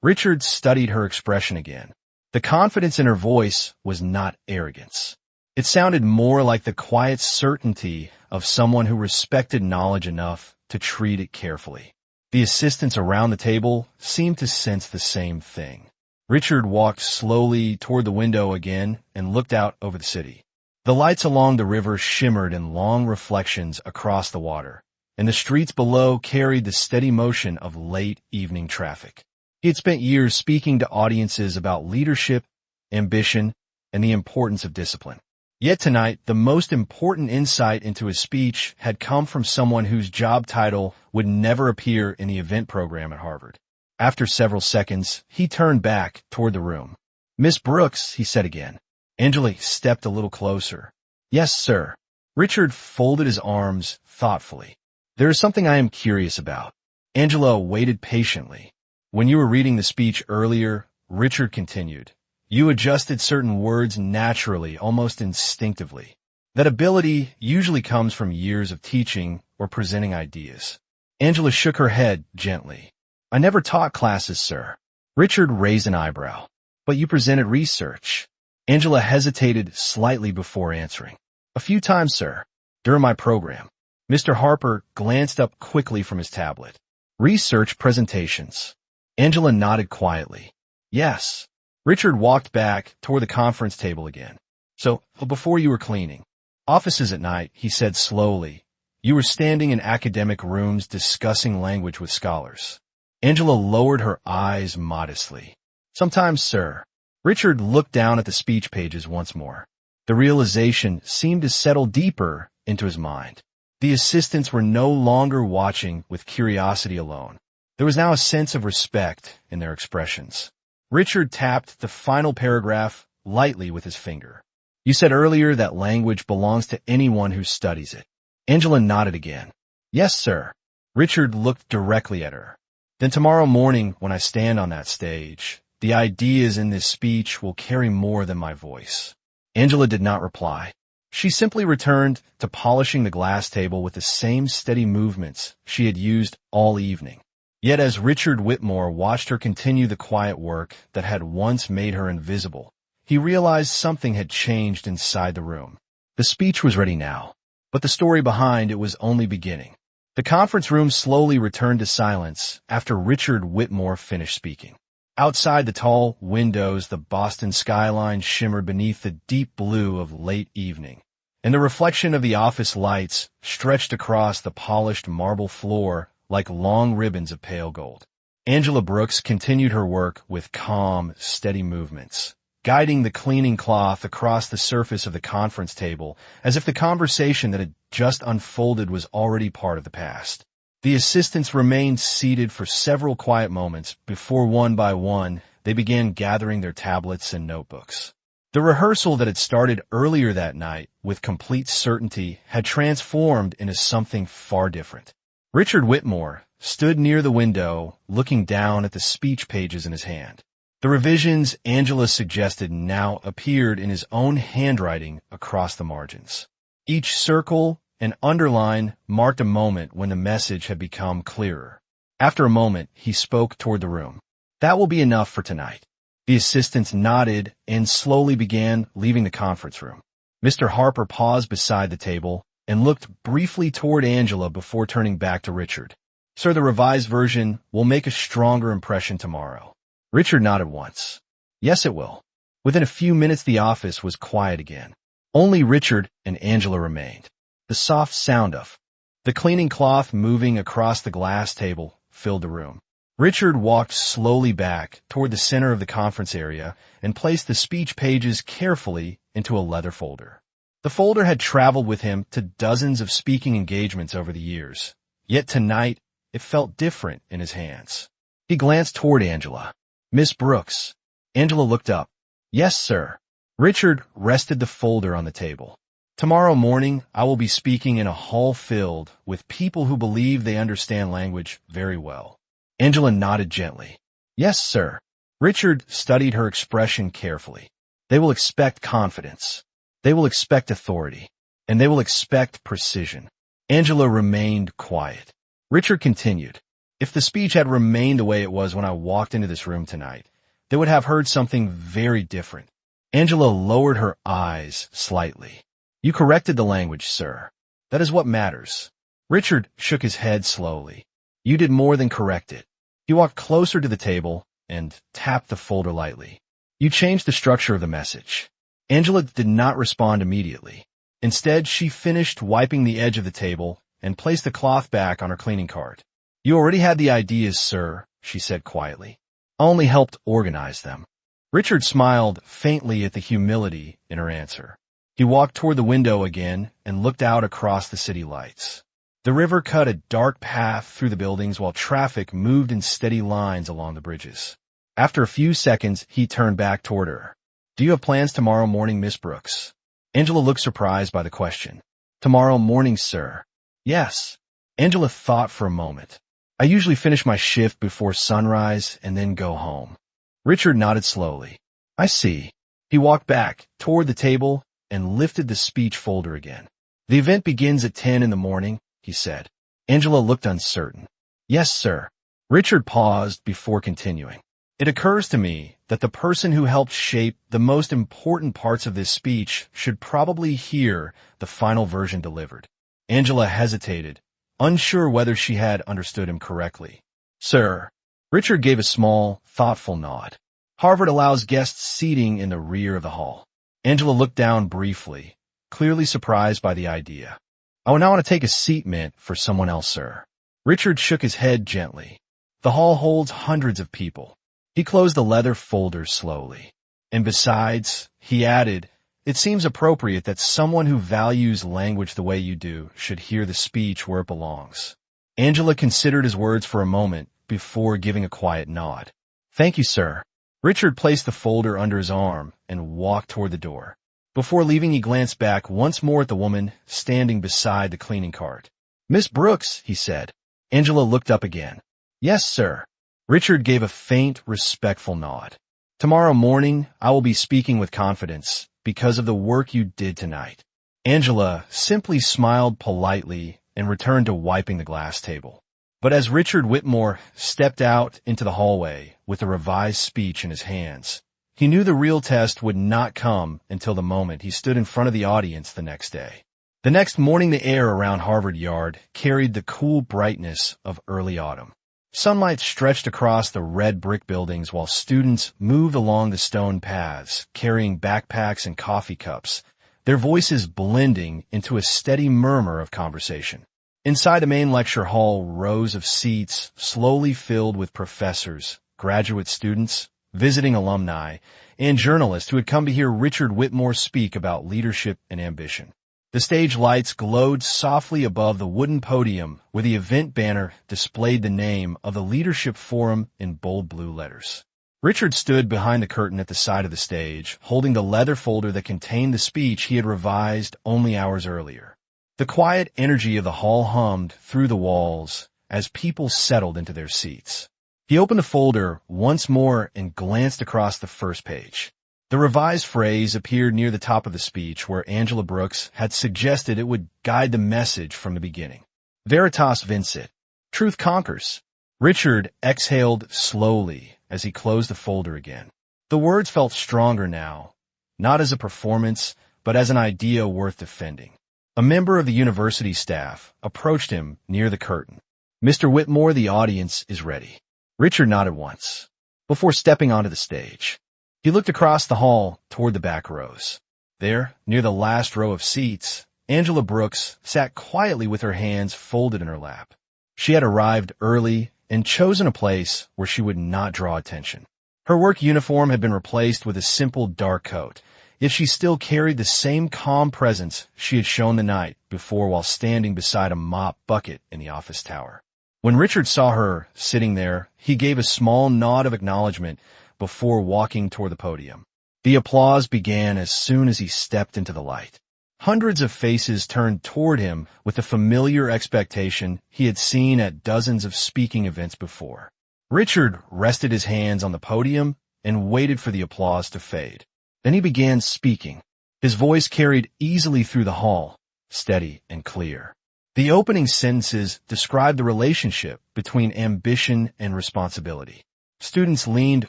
Richard studied her expression again. The confidence in her voice was not arrogance. It sounded more like the quiet certainty of someone who respected knowledge enough to treat it carefully. The assistants around the table seemed to sense the same thing. Richard walked slowly toward the window again and looked out over the city. The lights along the river shimmered in long reflections across the water, and the streets below carried the steady motion of late evening traffic. He had spent years speaking to audiences about leadership, ambition, and the importance of discipline. Yet tonight, the most important insight into his speech had come from someone whose job title would never appear in the event program at Harvard. After several seconds, he turned back toward the room. "Miss Brooks," he said again. Angela stepped a little closer. "Yes, sir." Richard folded his arms thoughtfully. "There is something I am curious about." Angela waited patiently. "When you were reading the speech earlier," Richard continued, "you adjusted certain words naturally, almost instinctively. That ability usually comes from years of teaching or presenting ideas." Angela shook her head gently. "I never taught classes, sir." Richard raised an eyebrow. "But you presented research." Angela hesitated slightly before answering. "A few times, sir, during my program." Mr. Harper glanced up quickly from his tablet. "Research presentations." Angela nodded quietly. "Yes." Richard walked back toward the conference table again. "So, before you were cleaning offices at night," he said slowly, "you were standing in academic rooms discussing language with scholars." Angela lowered her eyes modestly. "Sometimes, sir." Richard looked down at the speech pages once more. The realization seemed to settle deeper into his mind. The assistants were no longer watching with curiosity alone. There was now a sense of respect in their expressions. Richard tapped the final paragraph lightly with his finger. "You said earlier that language belongs to anyone who studies it." Angela nodded again. "Yes, sir." Richard looked directly at her. "Then tomorrow morning, when I stand on that stage, the ideas in this speech will carry more than my voice." Angela did not reply. She simply returned to polishing the glass table with the same steady movements she had used all evening. Yet as Richard Whitmore watched her continue the quiet work that had once made her invisible, he realized something had changed inside the room. The speech was ready now, but the story behind it was only beginning. The conference room slowly returned to silence after Richard Whitmore finished speaking. Outside the tall windows, the Boston skyline shimmered beneath the deep blue of late evening, and the reflection of the office lights stretched across the polished marble floor like long ribbons of pale gold. Angela Brooks continued her work with calm, steady movements, guiding the cleaning cloth across the surface of the conference table, as if the conversation that had just unfolded was already part of the past. The assistants remained seated for several quiet moments before one by one they began gathering their tablets and notebooks. The rehearsal that had started earlier that night, with complete certainty, had transformed into something far different. Richard Whitmore stood near the window, looking down at the speech pages in his hand. The revisions Angela suggested now appeared in his own handwriting across the margins. Each circle and underline marked a moment when the message had become clearer. After a moment, he spoke toward the room. "That will be enough for tonight." The assistants nodded and slowly began leaving the conference room. Mr. Harper paused beside the table and looked briefly toward Angela before turning back to Richard. "Sir, the revised version will make a stronger impression tomorrow." Richard nodded once. "Yes, it will." Within a few minutes, the office was quiet again. Only Richard and Angela remained. The soft sound of the cleaning cloth moving across the glass table filled the room. Richard walked slowly back toward the center of the conference area and placed the speech pages carefully into a leather folder. The folder had traveled with him to dozens of speaking engagements over the years, yet tonight it felt different in his hands. He glanced toward Angela. "Miss Brooks." Angela looked up. "Yes, sir." Richard rested the folder on the table. "Tomorrow morning, I will be speaking in a hall filled with people who believe they understand language very well." Angela nodded gently. "Yes, sir." Richard studied her expression carefully. "They will expect confidence. They will expect authority. And they will expect precision." Angela remained quiet. Richard continued. "If the speech had remained the way it was when I walked into this room tonight, they would have heard something very different." Angela lowered her eyes slightly. "You corrected the language, sir. That is what matters." Richard shook his head slowly. "You did more than correct it." He walked closer to the table and tapped the folder lightly. "You changed the structure of the message." Angela did not respond immediately. Instead, she finished wiping the edge of the table and placed the cloth back on her cleaning cart. "You already had the ideas, sir," she said quietly. "I only helped organize them." Richard smiled faintly at the humility in her answer. He walked toward the window again and looked out across the city lights. The river cut a dark path through the buildings while traffic moved in steady lines along the bridges. After a few seconds, he turned back toward her. "Do you have plans tomorrow morning, Miss Brooks?" Angela looked surprised by the question. "Tomorrow morning, sir." "Yes." Angela thought for a moment. "I usually finish my shift before sunrise and then go home." Richard nodded slowly. "I see." He walked back toward the table and lifted the speech folder again. "The event begins at 10 in the morning," he said. Angela looked uncertain. "Yes, sir." Richard paused before continuing. "It occurs to me that the person who helped shape the most important parts of this speech should probably hear the final version delivered." Angela hesitated, unsure whether she had understood him correctly. "Sir." Richard gave a small, thoughtful nod. "Harvard allows guests seating in the rear of the hall." Angela looked down briefly, clearly surprised by the idea. "I would now want to take a seat meant for someone else, sir." Richard shook his head gently. "The hall holds hundreds of people." He closed the leather folder slowly. "And besides," he added, "it seems appropriate that someone who values language the way you do should hear the speech where it belongs." Angela considered his words for a moment before giving a quiet nod. "Thank you, sir." Richard placed the folder under his arm and walked toward the door. Before leaving, he glanced back once more at the woman standing beside the cleaning cart. "Miss Brooks," he said. Angela looked up again. "Yes, sir." Richard gave a faint, respectful nod. "Tomorrow morning, I will be speaking with confidence because of the work you did tonight." Angela simply smiled politely and returned to wiping the glass table. But as Richard Whitmore stepped out into the hallway with the revised speech in his hands, he knew the real test would not come until the moment he stood in front of the audience the next day. The next morning, the air around Harvard Yard carried the cool brightness of early autumn. Sunlight stretched across the red brick buildings while students moved along the stone paths, carrying backpacks and coffee cups, their voices blending into a steady murmur of conversation. Inside the main lecture hall, rows of seats slowly filled with professors, graduate students, visiting alumni, and journalists who had come to hear Richard Whitmore speak about leadership and ambition. The stage lights glowed softly above the wooden podium where the event banner displayed the name of the Leadership Forum in bold blue letters. Richard stood behind the curtain at the side of the stage, holding the leather folder that contained the speech he had revised only hours earlier. The quiet energy of the hall hummed through the walls as people settled into their seats. He opened the folder once more and glanced across the first page. The revised phrase appeared near the top of the speech where Angela Brooks had suggested it would guide the message from the beginning. Veritas vincit. Truth conquers. Richard exhaled slowly as he closed the folder again. The words felt stronger now, not as a performance, but as an idea worth defending. A member of the university staff approached him near the curtain. "Mr. Whitmore, the audience is ready." Richard nodded once, before stepping onto the stage. He looked across the hall toward the back rows. There, near the last row of seats, Angela Brooks sat quietly with her hands folded in her lap. She had arrived early and chosen a place where she would not draw attention. Her work uniform had been replaced with a simple dark coat, yet she still carried the same calm presence she had shown the night before while standing beside a mop bucket in the office tower. When Richard saw her sitting there, he gave a small nod of acknowledgment before walking toward the podium. The applause began as soon as he stepped into the light. Hundreds of faces turned toward him with the familiar expectation he had seen at dozens of speaking events before. Richard rested his hands on the podium and waited for the applause to fade. Then he began speaking. His voice carried easily through the hall, steady and clear. The opening sentences described the relationship between ambition and responsibility. Students leaned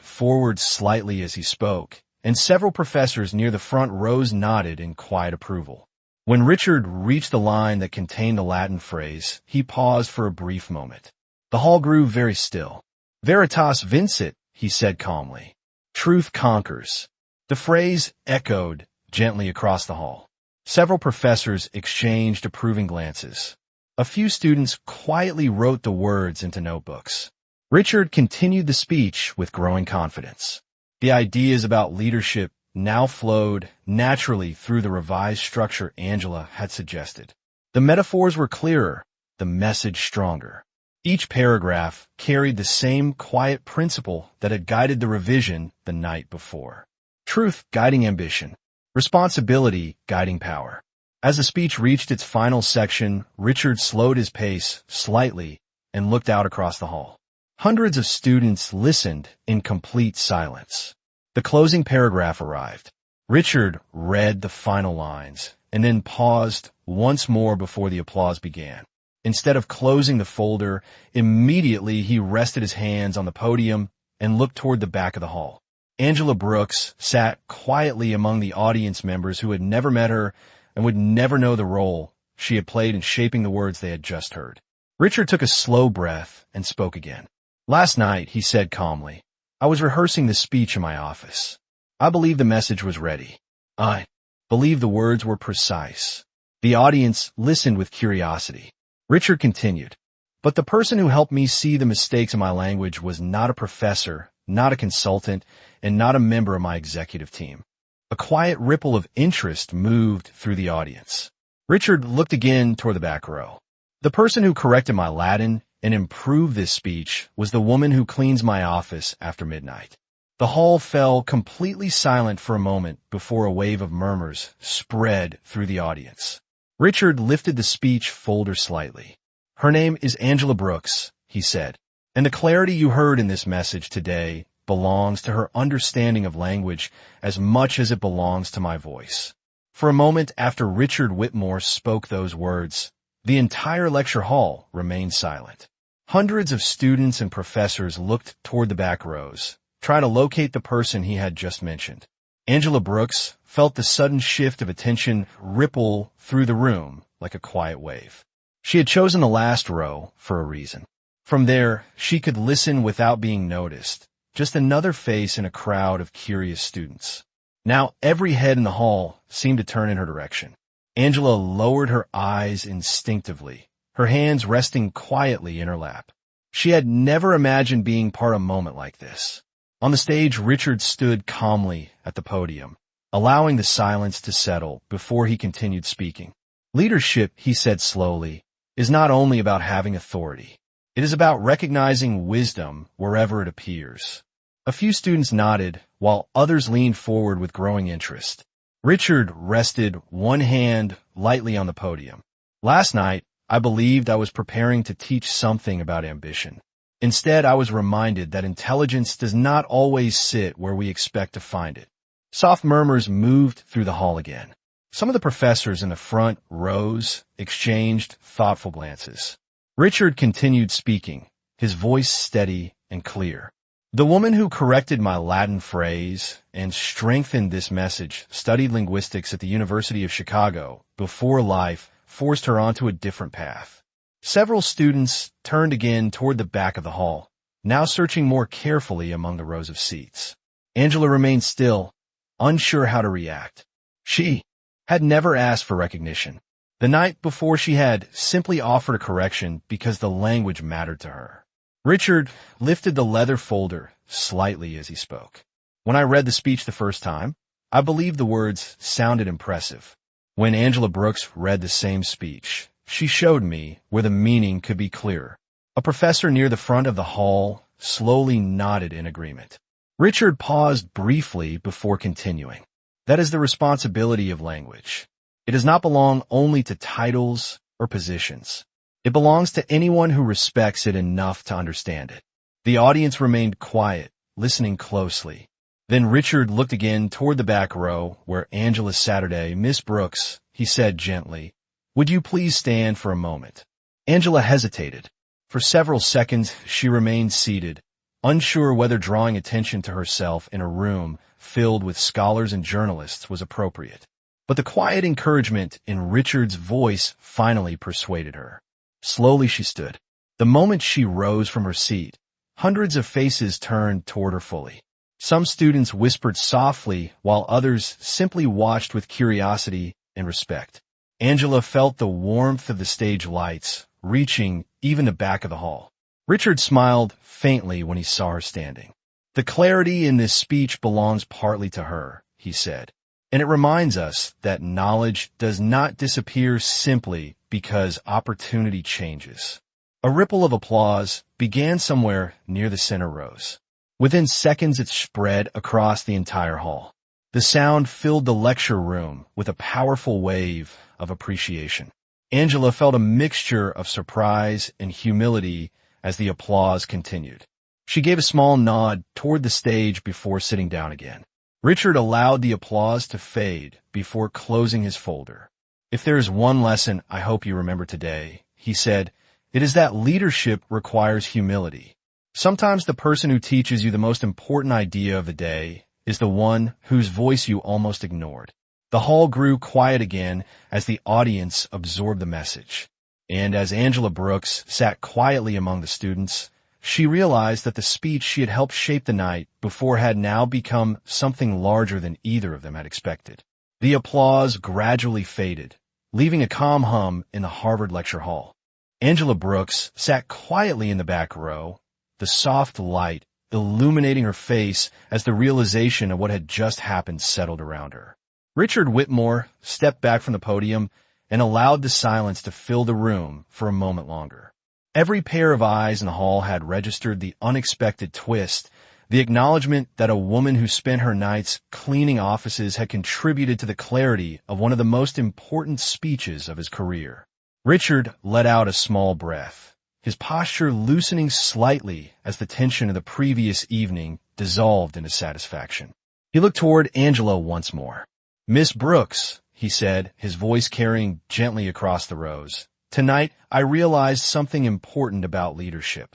forward slightly as he spoke, and several professors near the front rows nodded in quiet approval. When Richard reached the line that contained the Latin phrase, he paused for a brief moment. The hall grew very still. "Veritas vincit," he said calmly. "Truth conquers." The phrase echoed gently across the hall. Several professors exchanged approving glances. A few students quietly wrote the words into notebooks. Richard continued the speech with growing confidence. The ideas about leadership now flowed naturally through the revised structure Angela had suggested. The metaphors were clearer, the message stronger. Each paragraph carried the same quiet principle that had guided the revision the night before. Truth guiding ambition. Responsibility guiding power. As the speech reached its final section, Richard slowed his pace slightly and looked out across the hall. Hundreds of students listened in complete silence. The closing paragraph arrived. Richard read the final lines and then paused once more before the applause began. Instead of closing the folder, immediately he rested his hands on the podium and looked toward the back of the hall. Angela Brooks sat quietly among the audience members who had never met her and would never know the role she had played in shaping the words they had just heard. Richard took a slow breath and spoke again. "Last night," he said calmly, "I was rehearsing the speech in my office. I believe the message was ready. I believe the words were precise." The audience listened with curiosity. Richard continued, "But the person who helped me see the mistakes in my language was not a professor, not a consultant, and not a member of my executive team." A quiet ripple of interest moved through the audience. Richard looked again toward the back row. "The person who corrected my Latin and improved this speech was the woman who cleans my office after midnight." The hall fell completely silent for a moment before a wave of murmurs spread through the audience. Richard lifted the speech folder slightly. "Her name is Angela Brooks," he said, "and the clarity you heard in this message today belongs to her understanding of language as much as it belongs to my voice." For a moment after Richard Whitmore spoke those words, the entire lecture hall remained silent. Hundreds of students and professors looked toward the back rows, trying to locate the person he had just mentioned. Angela Brooks felt the sudden shift of attention ripple through the room like a quiet wave. She had chosen the last row for a reason. From there, she could listen without being noticed, just another face in a crowd of curious students. Now every head in the hall seemed to turn in her direction. Angela lowered her eyes instinctively, her hands resting quietly in her lap. She had never imagined being part of a moment like this. On the stage, Richard stood calmly at the podium, allowing the silence to settle before he continued speaking. Leadership, he said slowly, is not only about having authority. It is about recognizing wisdom wherever it appears. A few students nodded, while others leaned forward with growing interest. Richard rested one hand lightly on the podium. Last night, I believed I was preparing to teach something about ambition. Instead, I was reminded that intelligence does not always sit where we expect to find it. Soft murmurs moved through the hall again. Some of the professors in the front rows exchanged thoughtful glances. Richard continued speaking, his voice steady and clear. The woman who corrected my Latin phrase and strengthened this message studied linguistics at the University of Chicago before life forced her onto a different path. Several students turned again toward the back of the hall, now searching more carefully among the rows of seats. Angela remained still, unsure how to react. She had never asked for recognition. The night before she had simply offered a correction because the language mattered to her. Richard lifted the leather folder slightly as he spoke. When I read the speech the first time, I believed the words sounded impressive. When Angela Brooks read the same speech, she showed me where the meaning could be clearer. A professor near the front of the hall slowly nodded in agreement. Richard paused briefly before continuing. That is the responsibility of language. It does not belong only to titles or positions. It belongs to anyone who respects it enough to understand it. The audience remained quiet, listening closely. Then Richard looked again toward the back row where Angela Saturday, Miss Brooks, he said gently, "Would you please stand for a moment?" Angela hesitated. For several seconds, she remained seated, unsure whether drawing attention to herself in a room filled with scholars and journalists was appropriate. But the quiet encouragement in Richard's voice finally persuaded her. Slowly she stood. The moment she rose from her seat, hundreds of faces turned toward her fully. Some students whispered softly, while others simply watched with curiosity and respect. Angela felt the warmth of the stage lights, reaching even the back of the hall. Richard smiled faintly when he saw her standing. "The clarity in this speech belongs partly to her," he said, "and it reminds us that knowledge does not disappear simply because opportunity changes." A ripple of applause began somewhere near the center rows. Within seconds, it spread across the entire hall. The sound filled the lecture room with a powerful wave of appreciation. Angela felt a mixture of surprise and humility as the applause continued. She gave a small nod toward the stage before sitting down again. Richard allowed the applause to fade before closing his folder. "If there is one lesson I hope you remember today," he said, "it is that leadership requires humility. Sometimes the person who teaches you the most important idea of the day is the one whose voice you almost ignored." The hall grew quiet again as the audience absorbed the message. And as Angela Brooks sat quietly among the students, she realized that the speech she had helped shape the night before had now become something larger than either of them had expected. The applause gradually faded, leaving a calm hum in the Harvard lecture hall. Angela Brooks sat quietly in the back row, the soft light illuminating her face as the realization of what had just happened settled around her. Richard Whitmore stepped back from the podium and allowed the silence to fill the room for a moment longer. Every pair of eyes in the hall had registered the unexpected twist, the acknowledgment that a woman who spent her nights cleaning offices had contributed to the clarity of one of the most important speeches of his career. Richard let out a small breath, his posture loosening slightly as the tension of the previous evening dissolved into satisfaction. He looked toward Angela once more. "Miss Brooks," he said, his voice carrying gently across the rows, "tonight I realized something important about leadership."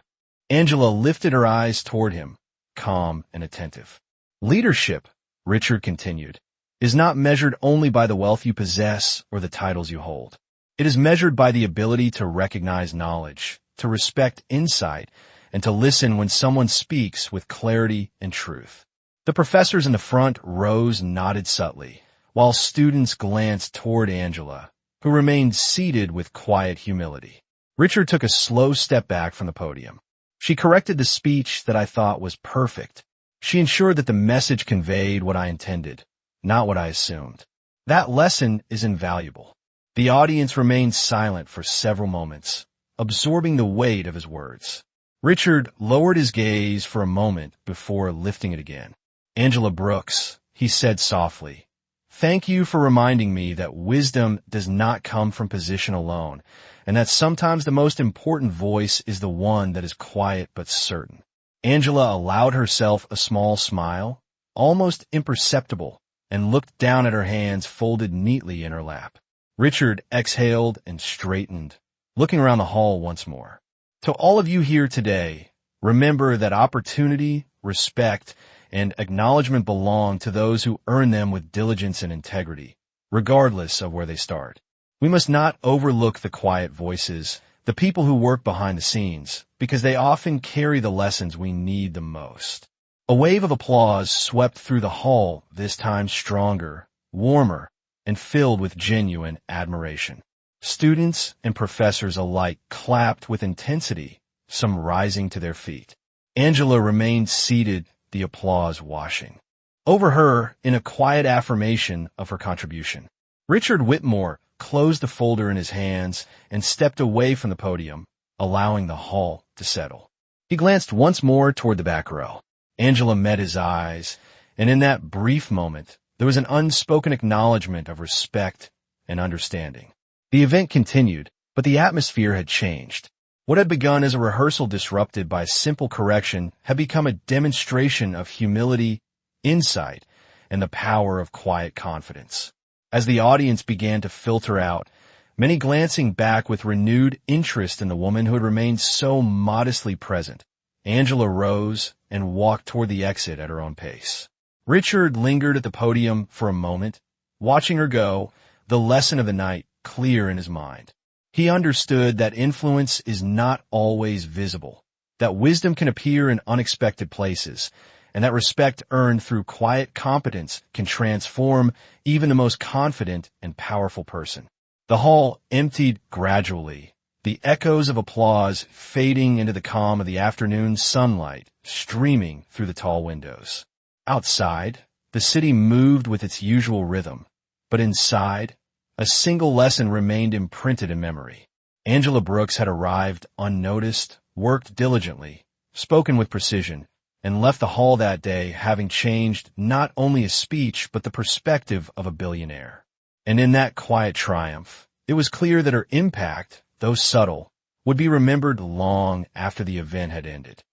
Angela lifted her eyes toward him, calm and attentive. "Leadership," Richard continued, "is not measured only by the wealth you possess or the titles you hold. It is measured by the ability to recognize knowledge, to respect insight, and to listen when someone speaks with clarity and truth." The professors in the front rows nodded subtly, while students glanced toward Angela, who remained seated with quiet humility. Richard took a slow step back from the podium. "She corrected the speech that I thought was perfect," She ensured that the message conveyed what I intended, not what I assumed. That lesson is invaluable. The audience remained silent for several moments, absorbing the weight of his words. Richard lowered his gaze for a moment before lifting it again. "Angela Brooks," he said softly, "thank you for reminding me that wisdom does not come from position alone, and that sometimes the most important voice is the one that is quiet but certain." Angela allowed herself a small smile, almost imperceptible, and looked down at her hands folded neatly in her lap. Richard exhaled and straightened, looking around the hall once more. To all of you here today, remember that opportunity, respect, and acknowledgment belong to those who earn them with diligence and integrity, regardless of where they start. We must not overlook the quiet voices, the people who work behind the scenes, because they often carry the lessons we need the most. A wave of applause swept through the hall, this time stronger, warmer, and filled with genuine admiration. Students and professors alike clapped with intensity, some rising to their feet. Angela remained seated, the applause washing over her in a quiet affirmation of her contribution. Richard Whitmore closed the folder in his hands and stepped away from the podium, allowing the hall to settle. He glanced once more toward the back row. Angela met his eyes, and in that brief moment, there was an unspoken acknowledgment of respect and understanding. The event continued, but the atmosphere had changed. What had begun as a rehearsal disrupted by a simple correction had become a demonstration of humility, insight, and the power of quiet confidence. As the audience began to filter out, many glancing back with renewed interest in the woman who had remained so modestly present, Angela rose and walked toward the exit at her own pace. Richard lingered at the podium for a moment, watching her go, the lesson of the night clear in his mind. He understood that influence is not always visible, that wisdom can appear in unexpected places, and that respect earned through quiet competence can transform even the most confident and powerful person. The hall emptied gradually, the echoes of applause fading into the calm of the afternoon sunlight streaming through the tall windows. Outside, the city moved with its usual rhythm, but inside, a single lesson remained imprinted in memory. Angela Brooks had arrived unnoticed, worked diligently, spoken with precision, and left the hall that day having changed not only a speech but the perspective of a billionaire. And in that quiet triumph, it was clear that her impact, though subtle, would be remembered long after the event had ended.